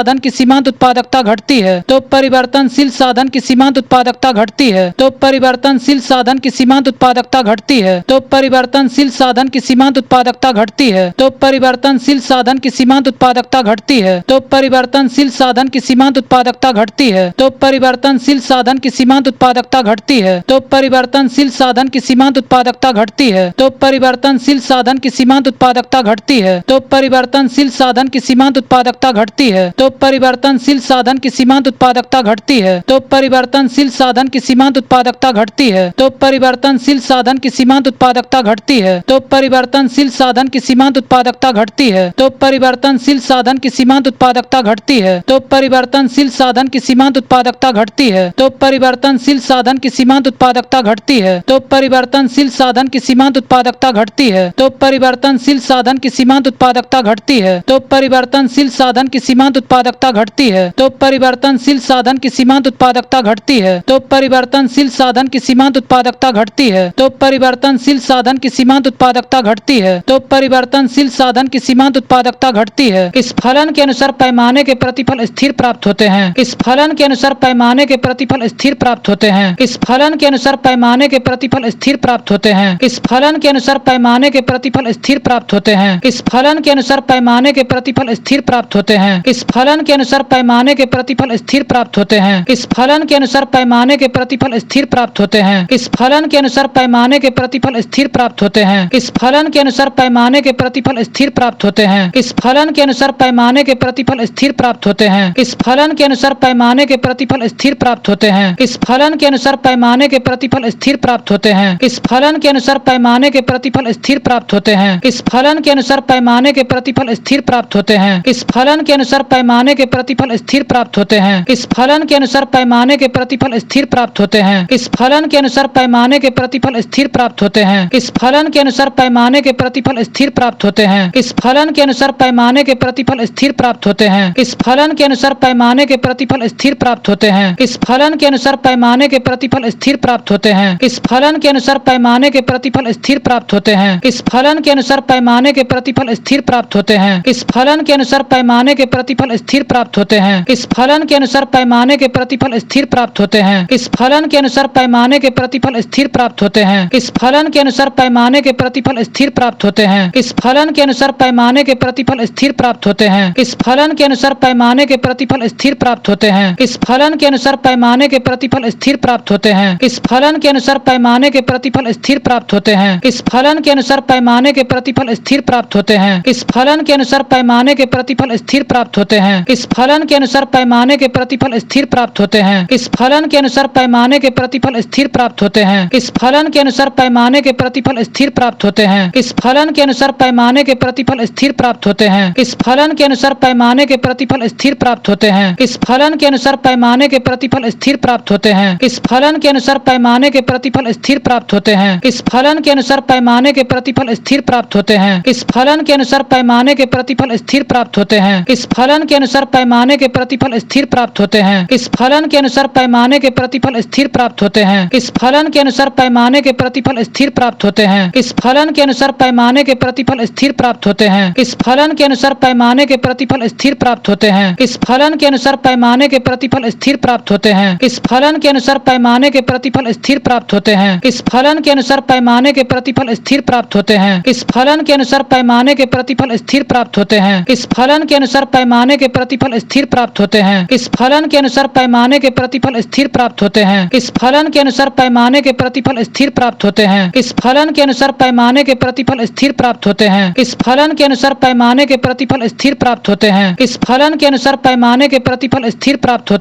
की सीमांत उत्पादकता घटती है। तो परिवर्तनशील साधन की सीमांत उत्पादकता घटती है। तो परिवर्तनशील साधन की सीमांत उत्पादकता घटती है। तो परिवर्तनशील साधन की सीमांत उत्पादकता घटती है। तो परिवर्तनशील साधन की सीमांत उत्पादकता घटती है। तो परिवर्तनशील साधन की सीमांत उत्पादकता घटती है। तो परिवर्तनशील साधन की सीमांत उत्पादकता घटती है। तो परिवर्तनशील साधन की सीमांत उत्पादकता घटती है। तो परिवर्तनशील साधन की सीमांत उत्पादकता घटती है। तो परिवर्तनशील साधन की सीमांत उत्पादकता घटती है। तो परिवर्तनशील साधन की सीमांत उत्पादकता घटती है। तो परिवर्तनशील साधन की सीमांत उत्पादकता घटती है। तो परिवर्तनशील साधन की सीमांत उत्पादकता घटती है। तो परिवर्तनशील साधन की सीमांत उत्पादकता घटती है। तो परिवर्तनशील साधन की सीमांत उत्पादकता घटती है। तो परिवर्तनशील साधन की सीमांत उत्पादकता घटती है। तो परिवर्तनशील साधन की सीमांत उत्पादकता घटती है। तो परिवर्तनशील साधन की सीमांत उत्पादकता घटती है। तो परिवर्तनशील साधन की सीमांत उत्पादकता घटती है। तो परिवर्तनशील साधन की सीमांत उत्पादकता घटती है। तो परिवर्तनशील साधन की सीमांत उत्पादकता घटती है। तो परिवर्तनशील साधन की सीमांत उत्पादकता घटती है। इस फलन के अनुसार पैमाने के प्रतिफल स्थिर प्राप्त होते हैं। इस फलन के अनुसार पैमाने के प्रतिफल स्थिर प्राप्त होते हैं। इस फलन के अनुसार पैमाने के प्रतिफल स्थिर प्राप्त होते हैं। इस फलन के अनुसार पैमाने के प्रतिफल स्थिर प्राप्त होते हैं। इस फलन के अनुसार पैमाने के प्रतिफल स्थिर प्राप्त होते हैं। इस फलन के अनुसार पैमाने के प्रतिफल स्थिर प्राप्त होते हैं। इस फलन के अनुसार पैमाने के प्रतिफल स्थिर प्राप्त होते हैं। इस फलन के अनुसार पैमाने के प्रतिफल स्थिर प्राप्त होते हैं। इस फलन के अनुसार पैमाने के प्रतिफल स्थिर प्राप्त होते हैं। इस फलन के अनुसार पैमाने के प्रतिफल स्थिर प्राप्त होते हैं। इस फलन के अनुसार पैमाने के प्रतिफल स्थिर प्राप्त होते हैं। इस फलन के अनुसार पैमाने के प्रतिफल स्थिर प्राप्त होते हैं। इस फलन के अनुसार पैमाने के प्रतिफल स्थिर प्राप्त होते हैं। इस फलन फलन के अनुसार पैमाने के प्रतिफल स्थिर प्राप्त होते हैं। इस फलन के अनुसार पैमाने के प्रतिफल स्थिर प्राप्त होते हैं। इस फलन के अनुसार पैमाने के प्रतिफल स्थिर प्राप्त होते हैं। इस फलन के अनुसार पैमाने के प्रतिफल स्थिर प्राप्त होते हैं। इस फलन के अनुसार पैमाने के प्रतिफल स्थिर प्राप्त होते हैं। इस फलन के अनुसार पैमाने के प्रतिफल स्थिर प्राप्त होते हैं। इस फलन के अनुसार पैमाने के प्रतिफल स्थिर प्राप्त होते हैं। इस फलन के अनुसार पैमाने के प्रतिफल स्थिर प्राप्त होते हैं। इस फलन के अनुसार पैमाने के प्रतिफल स्थिर प्राप्त होते हैं। इस फलन के अनुसार पैमाने के प्रतिफल स्थिर प्राप्त होते हैं। इस फलन के अनुसार पैमाने के प्रतिफल स्थिर प्राप्त होते हैं। इस फलन के अनुसार पैमाने के प्रतिफल स्थिर प्राप्त होते हैं। इस फलन के अनुसार पैमाने के प्रतिफल स्थिर प्राप्त होते हैं। इस फलन के अनुसार पैमाने के प्रतिफल स्थिर प्राप्त होते हैं। इस फलन के अनुसार पैमाने के प्रतिफल स्थिर प्राप्त होते हैं। इस फलन के अनुसार पैमाने के प्रतिफल स्थिर प्राप्त होते हैं। इस फलन के अनुसार पैमाने के प्रतिफल स्थिर प्राप्त होते हैं। इस फलन के अनुसार पैमाने के प्रतिफल स्थिर प्राप्त होते हैं। इस फलन के अनुसार पैमाने के प्रतिफल स्थिर प्राप्त होते हैं। इस फलन के अनुसार पैमाने के प्रतिफल स्थिर प्राप्त होते हैं। इस फलन के अनुसार पैमाने के प्रतिफल स्थिर प्राप्त होते हैं। इस फलन के अनुसार पैमाने के प्रतिफल स्थिर प्राप्त होते हैं। इस फलन के अनुसार पैमाने के प्रतिफल स्थिर प्राप्त होते हैं। इस फलन के अनुसार पैमाने के प्रतिफल स्थिर प्राप्त होते हैं। इस फलन के अनुसार पैमाने के प्रतिफल स्थिर प्राप्त होते हैं। इस फलन के अनुसार पैमाने के प्रतिफल स्थिर प्राप्त होते हैं। इस फलन के अनुसार पैमाने के प्रतिफल स्थिर प्राप्त होते हैं। इस फलन के अनुसार पैमाने के प्रतिफल स्थिर प्राप्त होते हैं। इस फलन के अनुसार पैमाने के प्रतिफल स्थिर प्राप्त होते हैं। इस फलन के अनुसार पैमाने के प्रतिफल स्थिर प्राप्त होते हैं। इस फलन के अनुसार पैमाने के प्रतिफल स्थिर प्राप्त होते हैं। इस फलन के अनुसार पैमाने के प्रतिफल स्थिर प्राप्त होते हैं। इस फलन के अनुसार पैमाने के प्रतिफल स्थिर प्राप्त होते हैं। इस फलन के अनुसार पैमाने के प्रतिफल स्थिर प्राप्त होते हैं। इस फलन के अनुसार पैमाने के प्रतिफल स्थिर प्राप्त होते हैं। इस फलन के अनुसार पैमाने के प्रतिफल स्थिर प्राप्त होते हैं। इस फलन के अनुसार पैमाने के प्रतिफल स्थिर प्राप्त होते हैं। इस फलन के अनुसार पैमाने के प्रतिफल स्थिर प्राप्त होते हैं। इस फलन के अनुसार पैमाने के प्रतिफल स्थिर प्राप्त होते हैं। इस फलन के अनुसार पैमाने के प्रतिफल स्थिर प्राप्त होते हैं। इस फलन के अनुसार पैमाने के प्रतिफल स्थिर प्राप्त होते हैं। इस फलन के अनुसार पैमाने के प्रतिफल स्थिर प्राप्त होते हैं। इस फलन के अनुसार पैमाने के प्रतिफल स्थिर प्राप्त होते हैं। इस फलन के अनुसार पैमाने के प्रतिफल स्थिर प्राप्त होते हैं। इस फलन के अनुसार पैमाने के प्रतिफल स्थिर प्राप्त होते हैं। इस फलन के अनुसार पैमाने के प्रतिफल स्थिर प्राप्त होते हैं। इस फलन के अनुसार पैमाने के प्रतिफल स्थिर प्राप्त होते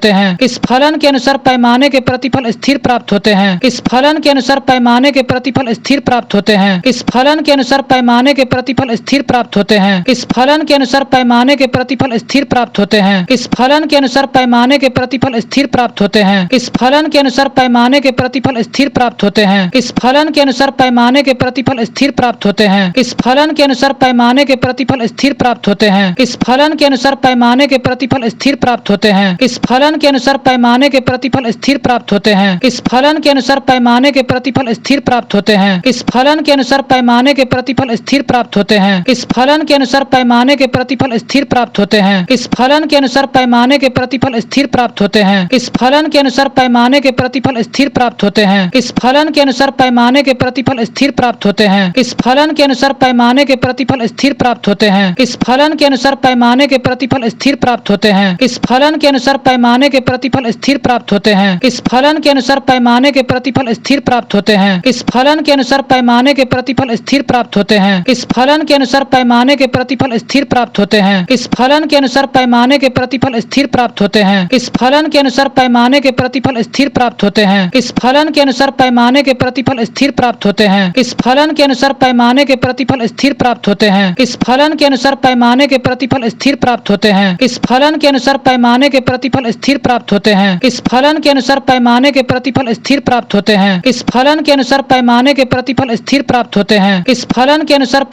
हैं। इस फलन के अनुसार पैमाने के प्रतिफल स्थिर प्राप्त होते हैं। इस फलन के अनुसार पैमाने के प्रतिफल स्थिर प्राप्त होते हैं। इस फलन के अनुसार पैमाने के प्रतिफल स्थिर प्राप्त होते हैं। इस फलन के अनुसार पैमाने के प्रतिफल स्थिर प्राप्त होते हैं। इस फलन के अनुसार पैमाने के प्रतिफल स्थिर प्राप्त होते हैं। इस फलन के अनुसार पैमाने के प्रतिफल स्थिर प्राप्त होते हैं। इस फलन के अनुसार पैमाने के प्रतिफल स्थिर प्राप्त होते हैं। इस फलन के अनुसार पैमाने के प्रतिफल स्थिर प्राप्त होते हैं। इस फलन के अनुसार पैमाने के प्रतिफल स्थिर प्राप्त होते हैं। इस फलन के अनुसार पैमाने के प्रतिफल स्थिर प्राप्त होते हैं। इस फलन के अनुसार पैमाने के प्रतिफल स्थिर प्राप्त होते हैं। इस फलन के अनुसार पैमाने के प्रतिफल स्थिर प्राप्त होते हैं। इस फलन के अनुसार पैमाने के प्रतिफल स्थिर प्राप्त होते हैं। इस फलन के अनुसार पैमाने के प्रतिफल स्थिर प्राप्त होते हैं। इस फलन के अनुसार पैमाने के प्रतिफल स्थिर प्राप्त होते हैं। इस फलन के अनुसार पैमाने के प्रतिफल स्थिर प्राप्त होते हैं। इस फलन के अनुसार पैमाने के प्रतिफल स्थिर प्राप्त होते हैं। इस फलन के अनुसार पैमाने के प्रतिफल स्थिर प्राप्त होते हैं। इस फलन के अनुसार पैमाने के प्रतिफल स्थिर प्राप्त होते हैं। इस फलन के अनुसार पैमाने के प्रतिफल स्थिर प्राप्त होते हैं। इस फलन के अनुसार पैमाने के प्रतिफल स्थिर प्राप्त होते हैं। इस फलन के अनुसार पैमाने के प्रतिफल स्थिर प्राप्त होते हैं। इस फलन के अनुसार पैमाने के प्रतिफल स्थिर प्राप्त होते हैं। इस फलन के अनुसार पैमाने के प्रतिफल स्थिर प्राप्त होते हैं। इस फलन के अनुसार पैमाने के प्रतिफल स्थिर प्राप्त होते हैं। इस फलन के अनुसार पैमाने के प्रतिफल स्थिर प्राप्त होते हैं। इस फलन के अनुसार पैमाने के प्रतिफल स्थिर प्राप्त होते हैं। इस फलन के अनुसार पैमाने के प्रतिफल स्थिर प्राप्त होते हैं। इस फलन के अनुसार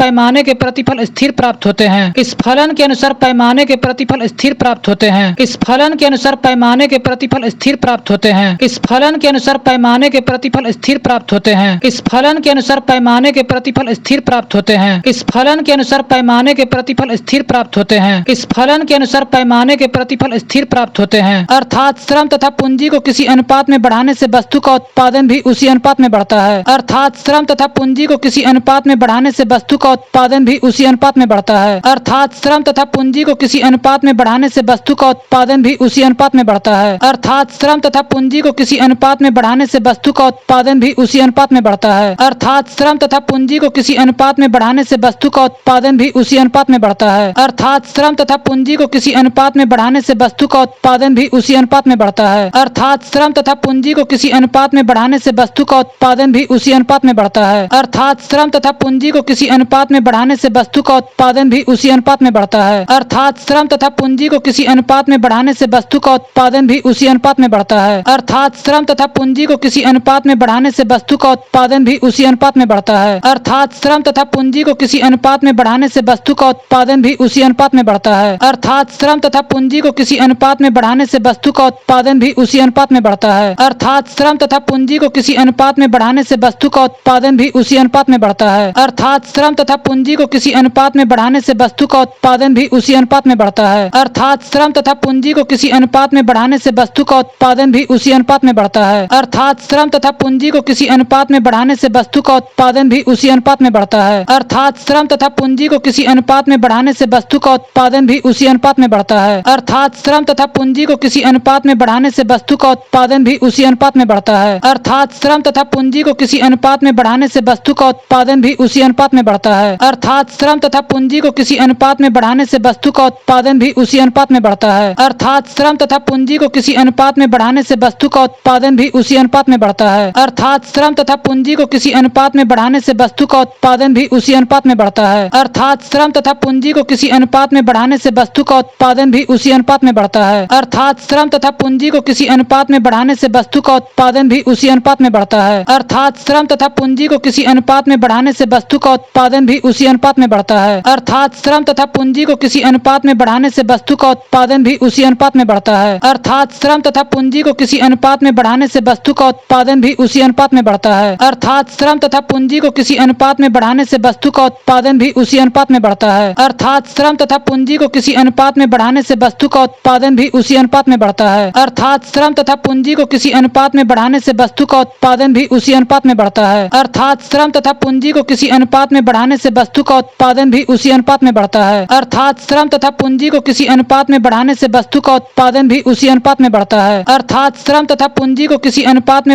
पैमाने के प्रतिफल स्थिर प्राप्त होते हैं। इस फलन के अनुसार पैमाने के प्रतिफल स्थिर प्राप्त होते हैं। इस फलन के अनुसार पैमाने के प्रतिफल स्थिर प्राप्त होते हैं। इस फलन के अनुसार पैमाने के प्रतिफल स्थिर प्राप्त होते हैं। इस फलन के अनुसार पैमाने के प्रतिफल स्थिर प्राप्त होते हैं। इस फलन के अनुसार पैमाने के प्रतिफल स्थिर प्राप्त होते हैं। अर्थात श्रम तथा पूंजी को किसी अनुपात में बढ़ाने से वस्तु का उत्पादन भी उसी अनुपात में बढ़ता है। अर्थात श्रम तथा पूंजी को किसी अनुपात में बढ़ाने से वस्तु का उत्पादन भी उसी अनुपात में बढ़ता है। अर्थात श्रम तथा पूंजी को किसी अनुपात में बढ़ाने से वस्तु का उत्पादन भी उसी अनुपात में बढ़ता है। अर्थात श्रम तथा पूंजी को किसी अनुपात में बढ़ाने से वस्तु का उत्पादन भी उसी अनुपात में बढ़ता है। अर्थात श्रम तथा पूंजी को किसी अनुपात में बढ़ाने से वस्तु का उत्पादन भी उसी अनुपात में बढ़ता है। अर्थात श्रम तथा पूंजी को किसी अनुपात में बढ़ाने से वस्तु का उत्पादन भी उसी अनुपात में बढ़ता है। अर्थात श्रम तथा पूंजी को किसी अनुपात में बढ़ाने से वस्तु का उत्पादन भी उसी अनुपात में बढ़ता है। अर्थात श्रम तथा पूंजी को किसी अनुपात में बढ़ाने से वस्तु का उत्पादन भी उसी अनुपात में बढ़ता है। अर्थात श्रम तथा पूंजी को किसी अनुपात में बढ़ाने से वस्तु का उत्पादन भी उसी अनुपात में बढ़ता है। अर्थात श्रम तथा पूंजी को किसी अनुपात में बढ़ाने से वस्तु का उत्पादन भी उसी अनुपात में बढ़ता है। अर्थात श्रम तथा पूंजी को किसी अनुपात अनुपात में बढ़ाने से वस्तु का उत्पादन भी उसी अनुपात में बढ़ता है। अर्थात श्रम तथा पूंजी को किसी अनुपात में बढ़ाने से वस्तु का उत्पादन भी उसी अनुपात में बढ़ता है। अर्थात श्रम तथा पूंजी को किसी अनुपात में बढ़ाने से वस्तु का उत्पादन भी उसी अनुपात में बढ़ता है। अर्थात श्रम तथा पूंजी को किसी अनुपात में बढ़ाने से वस्तु का उत्पादन भी उसी अनुपात में बढ़ता है। अर्थात श्रम तथा पूंजी को किसी अनुपात में बढ़ाने से वस्तु का उत्पादन भी उसी अनुपात में बढ़ता है। अर्थात श्रम तथा पूंजी को किसी अनुपात में बढ़ाने से वस्तु का उत्पादन भी उसी अनुपात में बढ़ता है। अर्थात श्रम तथा पूंजी को किसी अनुपात में बढ़ाने से वस्तु का उत्पादन भी उसी अनुपात में बढ़ता है। अर्थात श्रम तथा पूंजी को किसी अनुपात में बढ़ाने से वस्तु का उत्पादन भी उसी अनुपात में बढ़ता है। अर्थात श्रम तथा पूंजी को किसी अनुपात में बढ़ाने से वस्तु का उत्पादन भी उसी अनुपात में बढ़ता है। अर्थात श्रम तथा पूंजी को किसी अनुपात में बढ़ाने से वस्तु का उत्पादन भी उसी अनुपात में बढ़ता है। अर्थात श्रम तथा पूंजी को किसी अनुपात में बढ़ाने से वस्तु का उत्पादन भी उसी अनुपात में बढ़ता है। अर्थात श्रम तथा पूंजी को किसी अनुपात में बढ़ाने से वस्तु का उत्पादन भी उसी अनुपात में बढ़ता है। अर्थात श्रम तथा पूंजी को किसी अनुपात में बढ़ाने से वस्तु का उत्पादन भी उसी अनुपात में बढ़ता है। अर्थात श्रम तथा पूंजी को किसी अनुपात में बढ़ाने से वस्तु का उत्पादन भी उसी अनुपात में बढ़ता है। अर्थात श्रम तथा पूंजी को किसी अनुपात में बढ़ाने से वस्तु का उत्पादन भी उसी अनुपात में बढ़ता है। अर्थात श्रम तथा पूंजी को किसी अनुपात में बढ़ाने से वस्तु का उत्पादन भी उसी अनुपात में बढ़ता है। अर्थात श्रम तथा पूंजी को किसी अनुपात में बढ़ाने से वस्तु का उत्पादन भी उसी अनुपात में बढ़ता है। अर्थात श्रम तथा पूंजी को किसी अनुपात में बढ़ाने से वस्तु का उत्पादन भी उसी अनुपात में बढ़ता है। अर्थात श्रम तथा पूंजी को किसी अनुपात में बढ़ाने से वस्तु का उत्पादन भी उसी अनुपात में बढ़ता है। अर्थात श्रम तथा पूंजी को किसी अनुपात में बढ़ाने से वस्तु का उत्पादन भी उसी अनुपात में बढ़ता है। अर्थात श्रम तथा पूंजी को किसी अनुपात में बढ़ाने से वस्तु का उत्पादन भी उसी अनुपात में बढ़ता है। अर्थात श्रम तथा पूंजी को किसी अनुपात में बढ़ाने से वस्तु का उत्पादन भी उसी अनुपात में बढ़ता है। अर्थात श्रम तथा पूंजी को किसी अनुपात में बढ़ाने से वस्तु का उत्पादन भी उसी अनुपात में बढ़ता है। अर्थात श्रम तथा पूंजी को किसी अनुपात में बढ़ाने से वस्तु का उत्पादन भी उसी अनुपात में बढ़ता है। अर्थात श्रम तथा पूंजी को किसी अनुपात में बढ़ाने से वस्तु का उत्पादन भी उसी अनुपात में बढ़ता है। अर्थात श्रम तथा पूंजी को किसी अनुपात में बढ़ाने से वस्तु का उत्पादन भी उसी अनुपात में बढ़ता है। अर्थात श्रम तथा पूंजी को किसी अनुपात में बढ़ाने से वस्तु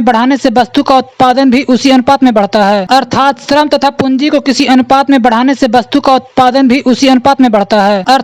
का उत्पादन भी उसी अनुपात में बढ़ता है। अर्थात श्रम तथा पूंजी को किसी अनुपात में बढ़ाने से वस्तु का उत्पादन भी उसी अनुपात में बढ़ता है। अर्थात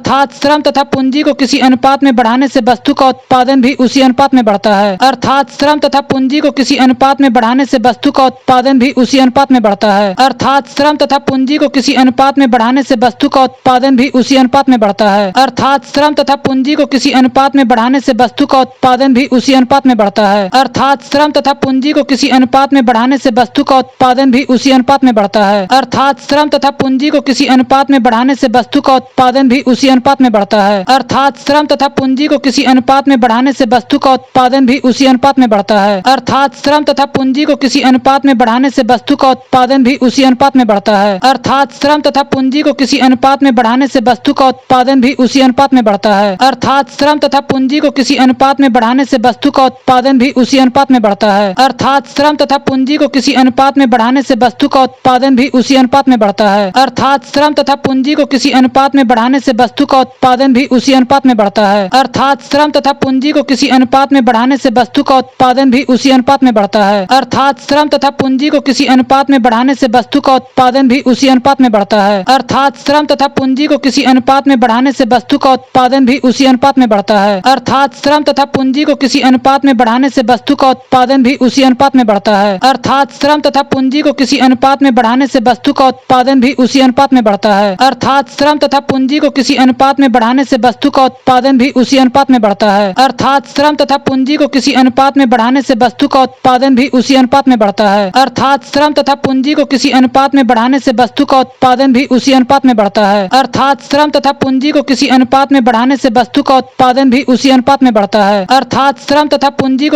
श्रम तथा पूंजी को किसी अनुपात में बढ़ाने से वस्तु का उत्पादन भी उसी अनुपात में बढ़ता है। अर्थात श्रम तथा पूंजी को किसी अनुपात में बढ़ाने से वस्तु का उत्पादन भी उसी अनुपात में बढ़ता है। अर्थात श्रम तथा पूंजी को किसी अनुपात में बढ़ाने से वस्तु का उत्पादन भी उसी अनुपात में बढ़ता है। अर्थात श्रम तथा पूंजी को किसी अनुपात में बढ़ाने से वस्तु का उत्पादन भी उसी अनुपात में बढ़ता है। अर्थात श्रम तथा पूंजी को किसी अनुपात में बढ़ाने से वस्तु का उत्पादन भी उसी अनुपात में बढ़ता है। अर्थात श्रम तथा पूंजी को किसी अनुपात में बढ़ाने से वस्तु का उत्पादन भी उसी अनुपात में बढ़ता है। अर्थात श्रम तथा पूंजी को किसी अनुपात में बढ़ाने से वस्तु का उत्पादन भी उसी अनुपात में बढ़ता है। अर्थात श्रम तथा पूंजी को किसी अनुपात में बढ़ाने से वस्तु का उत्पादन भी उसी अनुपात में बढ़ता है। अर्थात श्रम तथा पूंजी को किसी अनुपात में बढ़ाने से वस्तु का उत्पादन भी उसी अनुपात में बढ़ता है। अर्थात श्रम तथा पूंजी को किसी अनुपात में बढ़ाने से वस्तु का उत्पादन भी उसी अनुपात में बढ़ता है। अर्थात श्रम तथा पूंजी को किसी अनुपात में बढ़ाने से वस्तु का उत्पादन भी उसी अनुपात में बढ़ता है। अर्थात श्रम तथा पूंजी को किसी अनुपात में बढ़ाने से वस्तु का उत्पादन भी उसी अनुपात में बढ़ता है। अर्थात श्रम तथा पूंजी को किसी अनुपात में बढ़ाने से वस्तु का उत्पादन भी उसी अनुपात में बढ़ता है। अर्थात श्रम तथा पूंजी को किसी अनुपात में बढ़ाने से वस्तु का उत्पादन भी उसी अनुपात में बढ़ता है। अर्थात श्रम तथा पूंजी को किसी अनुपात में बढ़ाने से वस्तु का उत्पादन भी उसी अनुपात में बढ़ता है। अर्थात श्रम तथा पूंजी को किसी अनुपात में बढ़ाने से वस्तु का उत्पादन भी उसी अनुपात में बढ़ता है। अर्थात श्रम तथा पूंजी को किसी अनुपात में बढ़ाने से वस्तु का उत्पादन भी उसी अनुपात में बढ़ता है। अर्थात श्रम तथा पूंजी को किसी अनुपात में बढ़ाने से वस्तु का उत्पादन भी उसी अनुपात में बढ़ता है। अर्थात श्रम तथा पूंजी को किसी अनुपात में बढ़ाने से वस्तु का उत्पादन भी उसी अनुपात में बढ़ता है। अर्थात श्रम तथा पूंजी को किसी अनुपात में बढ़ाने से वस्तु का उत्पादन भी उसी अनुपात में बढ़ता है। अर्थात श्रम तथा पूंजी को किसी अनुपात में बढ़ाने से वस्तु का उत्पादन भी उसी अनुपात में बढ़ता है। अर्थात श्रम तथा पूंजी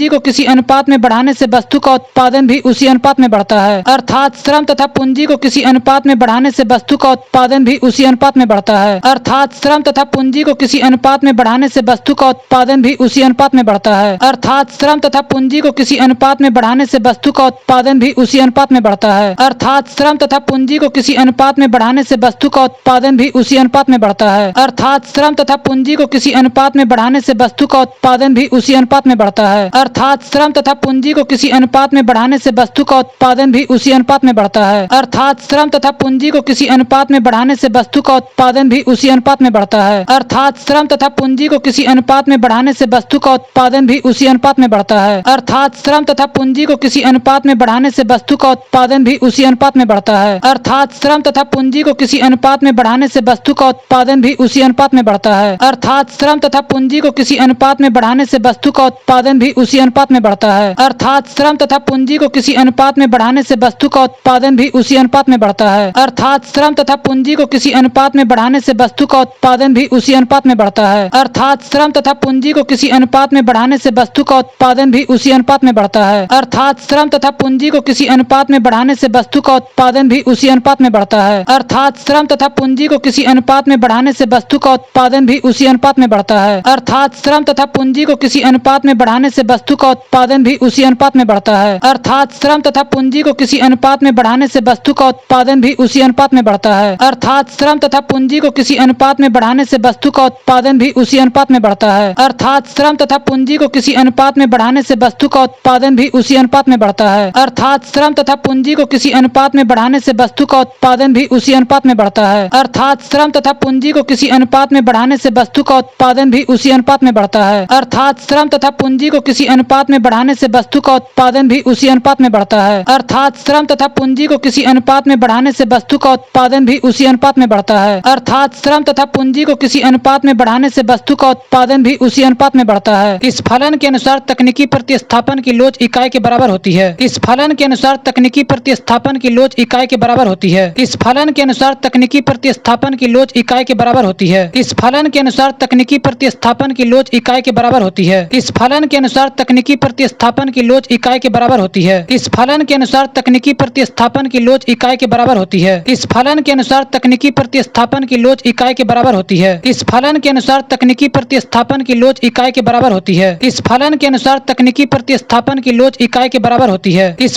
को किसी अनुपात में बढ़ाने से वस्तु का उत्पादन भी उसी अनुपात में बढ़ता है। अर्थात श्रम तथा पूंजी को किसी अनुपात में बढ़ाने से वस्तु का उत्पादन भी उसी अनुपात में बढ़ता है। अर्थात श्रम तथा पूंजी को किसी अनुपात में बढ़ाने से वस्तु का उत्पादन भी उसी अनुपात में बढ़ता है। अर्थात श्रम तथा पूंजी को किसी अनुपात में बढ़ाने से वस्तु का उत्पादन भी उसी अनुपात में बढ़ता है। अर्थात श्रम तथा पूंजी को किसी अनुपात में बढ़ाने से वस्तु का उत्पादन भी उसी अनुपात में बढ़ता है। अर्थात श्रम तथा पूंजी को किसी अनुपात में बढ़ाने से वस्तु का उत्पादन भी उसी अनुपात में बढ़ता है। अर्थात श्रम तथा पूंजी को किसी अनुपात में बढ़ाने से वस्तु का उत्पादन भी उसी अनुपात में बढ़ता है। अर्थात श्रम तथा पूंजी को किसी अनुपात में बढ़ाने से वस्तु का उत्पादन भी उसी अनुपात में बढ़ता है। अर्थात श्रम तथा पूंजी को किसी अनुपात में बढ़ाने से वस्तु का उत्पादन भी उसी अनुपात में बढ़ता है। अर्थात श्रम तथा पूंजी को किसी अनुपात में बढ़ाने से वस्तु का उत्पादन भी उसी अनुपात में बढ़ता है। अर्थात श्रम तथा पूंजी को किसी अनुपात में बढ़ाने से वस्तु का उत्पादन भी उसी अनुपात में बढ़ता है। अर्थात श्रम तथा पूंजी को किसी अनुपात में बढ़ाने से वस्तु का उत्पादन भी उसी अनुपात में बढ़ता है। अर्थात श्रम तथा पूंजी को किसी अनुपात में बढ़ाने से वस्तु का उत्पादन भी उसी अनुपात में बढ़ता है। अर्थात श्रम तथा पूंजी को किसी अनुपात में बढ़ाने से वस्तु का उत्पादन भी उसी अनुपात में बढ़ता है। अर्थात श्रम तथा पूंजी को किसी अनुपात में बढ़ाने से वस्तु का उत्पादन भी उसी अनुपात में बढ़ता है। अर्थात श्रम तथा पूंजी को किसी अनुपात में बढ़ाने से वस्तु का उत्पादन भी उसी अनुपात में बढ़ता है। अर्थात श्रम तथा पूंजी को किसी अनुपात में बढ़ाने से वस्तु का उत्पादन भी उसी अनुपात में बढ़ता है। अर्थात श्रम तथा पूंजी को किसी अनुपात में बढ़ाने से वस्तु का उत्पादन भी उसी अनुपात में बढ़ता है। अर्थात श्रम तथा पूंजी को किसी अनुपात में बढ़ाने से वस्तु का उत्पादन भी उसी अनुपात में बढ़ता है। अर्थात श्रम तथा पूंजी को किसी अनुपात में बढ़ाने से वस्तु का उत्पादन भी उसी अनुपात में बढ़ता है। अर्थात श्रम तथा पूंजी को किसी अनुपात में बढ़ाने से वस्तु का उत्पादन भी उसी अनुपात में बढ़ता है। अर्थात श्रम तथा पूंजी को किसी अनुपात में बढ़ाने से वस्तु का उत्पादन भी उसी अनुपात में बढ़ता है। अर्थात श्रम तथा पूंजी को किसी अनुपात में बढ़ाने से वस्तु का उत्पादन भी उसी अनुपात में बढ़ता है। अर्थात श्रम तथा पूंजी को किसी अनुपात में बढ़ाने से वस्तु का उत्पादन भी उसी अनुपात में बढ़ता है। अर्थात श्रम तथा पूंजी को किसी अनुपात में बढ़ाने से वस्तु का उत्पादन भी उसी अनुपात में बढ़ता है। अर्थात श्रम तथा पूंजी को किसी अनुपात में बढ़ाने से वस्तु का उत्पादन भी उसी अनुपात में बढ़ता है। इस फलन के अनुसार तकनीकी प्रतिस्थापन की लोच इकाई के बराबर होती है। इस फलन के अनुसार तकनीकी प्रतिस्थापन की लोच इकाई के बराबर होती है। इस फलन के अनुसार तकनीकी प्रतिस्थापन की लोच इकाई के बराबर होती है। इस फलन के अनुसार तकनीकी प्रतिस्थापन की लोच इकाई के बराबर होती है। इस फलन के अनुसार तकनीकी प्रतिस्थापन की लोच इकाई के बराबर होती है। इस फलन के अनुसार तकनीकी प्रतिस्थापन की लोच इकाई के बराबर होती है। इस फलन के अनुसार तकनीकी प्रतिस्थापन की लोच इकाई के बराबर होती है। इस फलन के अनुसार तकनीकी प्रतिस्थापन की लोच इकाई के बराबर होती है। इस फलन के अनुसार तकनीकी प्रतिस्थापन की लोच इकाई के बराबर होती है। इस फलन के अनुसार तकनीकी प्रतिस्थापन की लोच इकाई के बराबर होती है। इस फलन के अनुसार तकनीकी प्रतिस्थापन की लोच इकाई के बराबर होती है। इस फलन के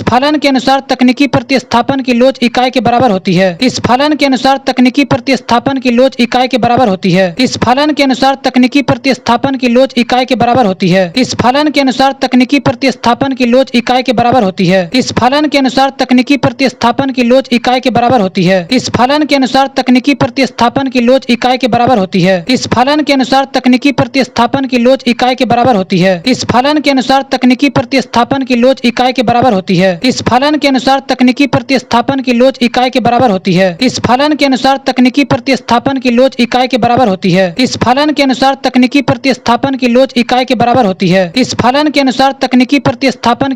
अनुसार तकनीकी प्रतिस्थापन की लोच इकाई के बराबर होती है। इस फलन के अनुसार तकनीकी प्रतिस्थापन की लोच इकाई के बराबर होती है। इस फलन के अनुसार तकनीकी प्रतिस्थापन की लोच इकाई के बराबर होती है। इस फलन के अनुसार तकनीकी प्रतिस्थापन की लोच इकाई के बराबर होती है। इस फलन के अनुसार तकनीकी प्रतिस्थापन की लोच इकाई के बराबर होती है। इस फलन के अनुसार तकनीकी प्रतिस्थापन की लोच इकाई के बराबर होती है। इस फलन के अनुसार तकनीकी प्रतिस्थापन की लोच इकाई के बराबर होती है। इस फलन के अनुसार तकनीकी प्रतिस्थापन की लोच इकाई के बराबर होती है। इस फलन के अनुसार तकनीकी प्रतिस्थापन की लोच इकाई के बराबर होती है। इस फलन के अनुसार तकनीकी प्रतिस्थापन की लोच इकाई के बराबर होती है। इस फलन के अनुसार तकनीकी प्रतिस्थापन की लोच इकाई के बराबर होती है। इस फलन के अनुसार तकनीकी प्रतिस्थापन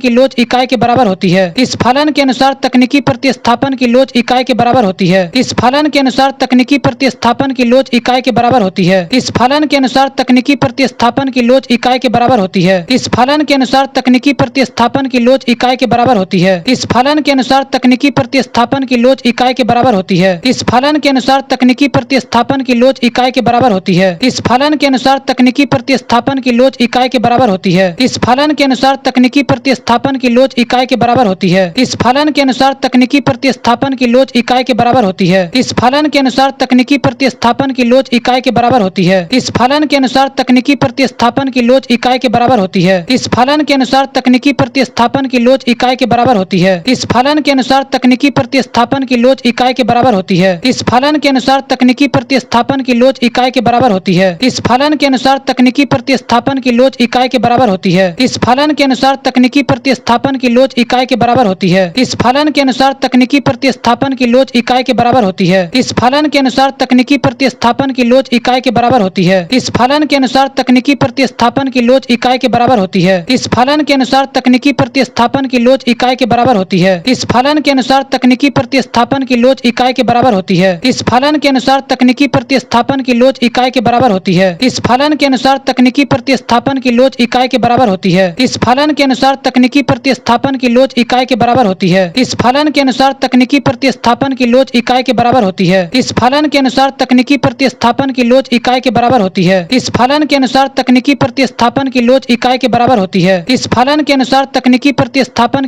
की लोच इकाई के बराबर होती है। इस फलन के अनुसार तकनीकी प्रतिस्थापन की लोच इकाई के बराबर होती है। इस फलन के अनुसार तकनीकी प्रतिस्थापन की लोच इकाई के बराबर होती है। इस फलन के अनुसार तकनीकी प्रतिस्थापन की लोच इकाई के बराबर होती है। इस फलन के अनुसार तकनीकी प्रतिस्थापन की लोच इकाई के बराबर होती है। इस फलन के अनुसार तकनीकी प्रतिस्थापन की लोच इकाई के बराबर होती है। इस फलन के अनुसार तकनीकी प्रतिस्थापन की लोच इकाई के बराबर होती है। इस फलन के अनुसार तकनीकी प्रतिस्थापन की लोच इकाई के बराबर होती है। इस फलन के अनुसार तकनीकी प्रतिस्थापन की लोच इकाई के बराबर होती है। इस फलन के अनुसार तकनीकी प्रतिस्थापन की लोच इकाई के बराबर होती है। इस फलन के अनुसार तकनीकी प्रतिस्थापन की लोच इकाई के बराबर होती है। इस फलन के अनुसार तकनीकी प्रतिस्थापन की लोच इकाई के बराबर होती है। इस फलन के अनुसार तकनीकी प्रतिस्थापन की लोच इकाई के बराबर होती है। इस फलन के अनुसार तकनीकी प्रतिस्थापन की लोच इकाई के बराबर होती है। इस फलन के अनुसार तकनीकी प्रतिस्थापन की लोच इकाई के बराबर होती है। इस फलन के अनुसार तकनीकी प्रतिस्थापन की लोच इकाई के बराबर होती है। इस फलन के अनुसार तकनीकी प्रतिस्थापन की लोच इकाई के बराबर होती है। इस फलन के अनुसार तकनीकी प्रतिस्थापन की लोच इकाई के बराबर होती है। इस फलन के अनुसार तकनीकी प्रतिस्थापन की लोच इकाई के बराबर होती है। इस फलन के अनुसार तकनीकी प्रतिस्थापन की लोच इकाई के बराबर होती है। इस फलन के अनुसार तकनीकी प्रतिस्थापन की लोच इकाई के बराबर होती है। इस फलन के अनुसार तकनीकी प्रतिस्थापन की लोच इकाई के बराबर होती है। इस फलन के अनुसार तकनीकी प्रतिस्थापन की लोच इकाई के बराबर होती है। इस फलन के अनुसार तकनीकी प्रतिस्थापन की लोच इकाई के बराबर होती है। इस फलन के अनुसार तकनीकी प्रतिस्थापन की लोच इकाई के बराबर होती है। इस फलन के अनुसार तकनीकी प्रतिस्थापन की लोच इकाई के बराबर होती है। इस फलन के अनुसार तकनीकी प्रतिस्थापन की लोच इकाई के बराबर होती है। इस फलन के अनुसार तकनीकी प्रतिस्थापन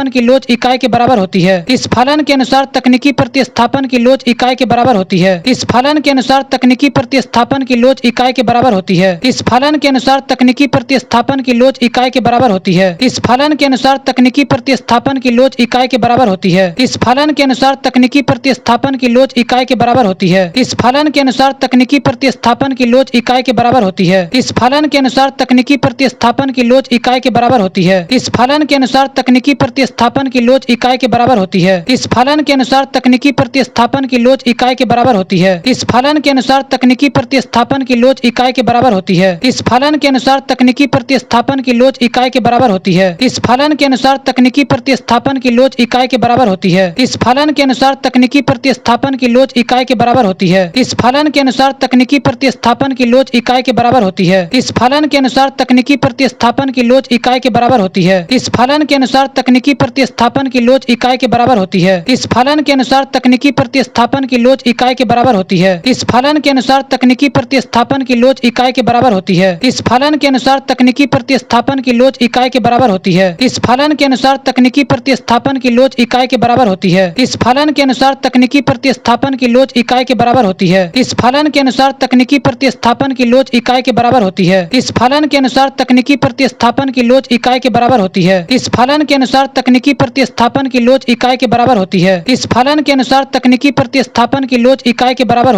की लोच इकाई के बराबर होती है। इस फलन के अनुसार तकनीकी प्रतिस्थापन की लोच इकाई के बराबर होती है। इस फलन के अनुसार तकनीकी प्रतिस्थापन की लोच इकाई के बराबर होती है। इस फलन के अनुसार तकनीकी प्रतिस्थापन की लोच इकाई के बराबर होती है। इस फलन के अनुसार तकनीकी प्रतिस्थापन की लोच इकाई के बराबर होती है। इस फलन के अनुसार तकनीकी प्रतिस्थापन की लोच इकाई के बराबर होती है। इस फलन के अनुसार तकनीकी प्रतिस्थापन की लोच इकाई के बराबर होती है। इस फलन फलन के अनुसार तकनीकी प्रतिस्थापन की लोच इकाई के बराबर होती है। इस फलन के अनुसार तकनीकी प्रतिस्थापन की लोच इकाई के बराबर होती है। इस फलन के अनुसार तकनीकी प्रतिस्थापन की लोच इकाई के बराबर होती है। इस फलन के अनुसार तकनीकी प्रतिस्थापन की लोच इकाई के बराबर होती है। इस फलन के अनुसार तकनीकी प्रतिस्थापन की लोच इकाई के बराबर होती है। इस फलन के अनुसार तकनीकी प्रतिस्थापन की लोच इकाई के बराबर होती है। इस फलन के अनुसार तकनीकी प्रतिस्थापन की लोच इकाई के बराबर होती है। इस फलन के अनुसार तकनीकी प्रतिस्थापन की लोच इकाई के बराबर होती है। इस फलन के अनुसार तकनीकी प्रतिस्थापन की लोच इकाई के बराबर होती है। इस फलन के अनुसार तकनीकी प्रतिस्थापन की लोच इकाई के बराबर होती है। इस फलन के अनुसार तकनीकी प्रतिस्थापन की लोच इकाई के बराबर होती है। इस फलन के अनुसार तकनीकी प्रतिस्थापन की लोच इकाई के बराबर होती है। इस फलन के अनुसार तकनीकी प्रतिस्थापन की लोच इकाई के बराबर होती है। इस फलन के अनुसार तकनीकी प्रतिस्थापन की लोच इकाई के बराबर होती है। इस फलन के अनुसार तकनीकी प्रतिस्थापन की लोच इकाई के बराबर होती है। इस फलन के अनुसार तकनीकी प्रतिस्थापन की लोच इकाई के बराबर होती है। इस फलन के अनुसार तकनीकी प्रतिस्थापन की लोच इकाई के बराबर होती है। इस फलन के अनुसार तकनीकी प्रतिस्थापन की लोच इकाई के बराबर होती है। इस फलन के अनुसार तकनीकी प्रतिस्थापन की लोच इकाई के बराबर होती है। इस फलन के अनुसार तकनीकी प्रतिस्थापन की लोच इकाई के बराबर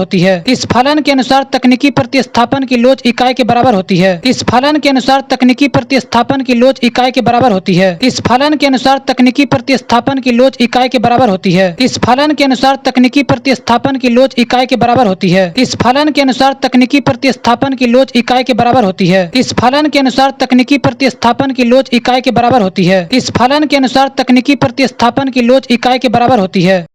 होती है। इस फलन के अनुसार तकनीकी प्रतिस्थापन की लोच इकाई के बराबर होती है। इस फलन के अनुसार तकनीकी प्रतिस्थापन की लोच इकाई के बराबर होती है। इस फलन के अनुसार तकनीकी प्रतिस्थापन की लोच इकाई के बराबर होती है। इस फलन के अनुसार तकनीकी प्रतिस्थापन की लोच इकाई के बराबर होती है। इस फलन के अनुसार तकनीकी प्रतिस्थापन की लोच इकाई के बराबर होती है। इस फलन के अनुसार तकनीकी प्रतिस्थापन की लोच इकाई के बराबर होती है।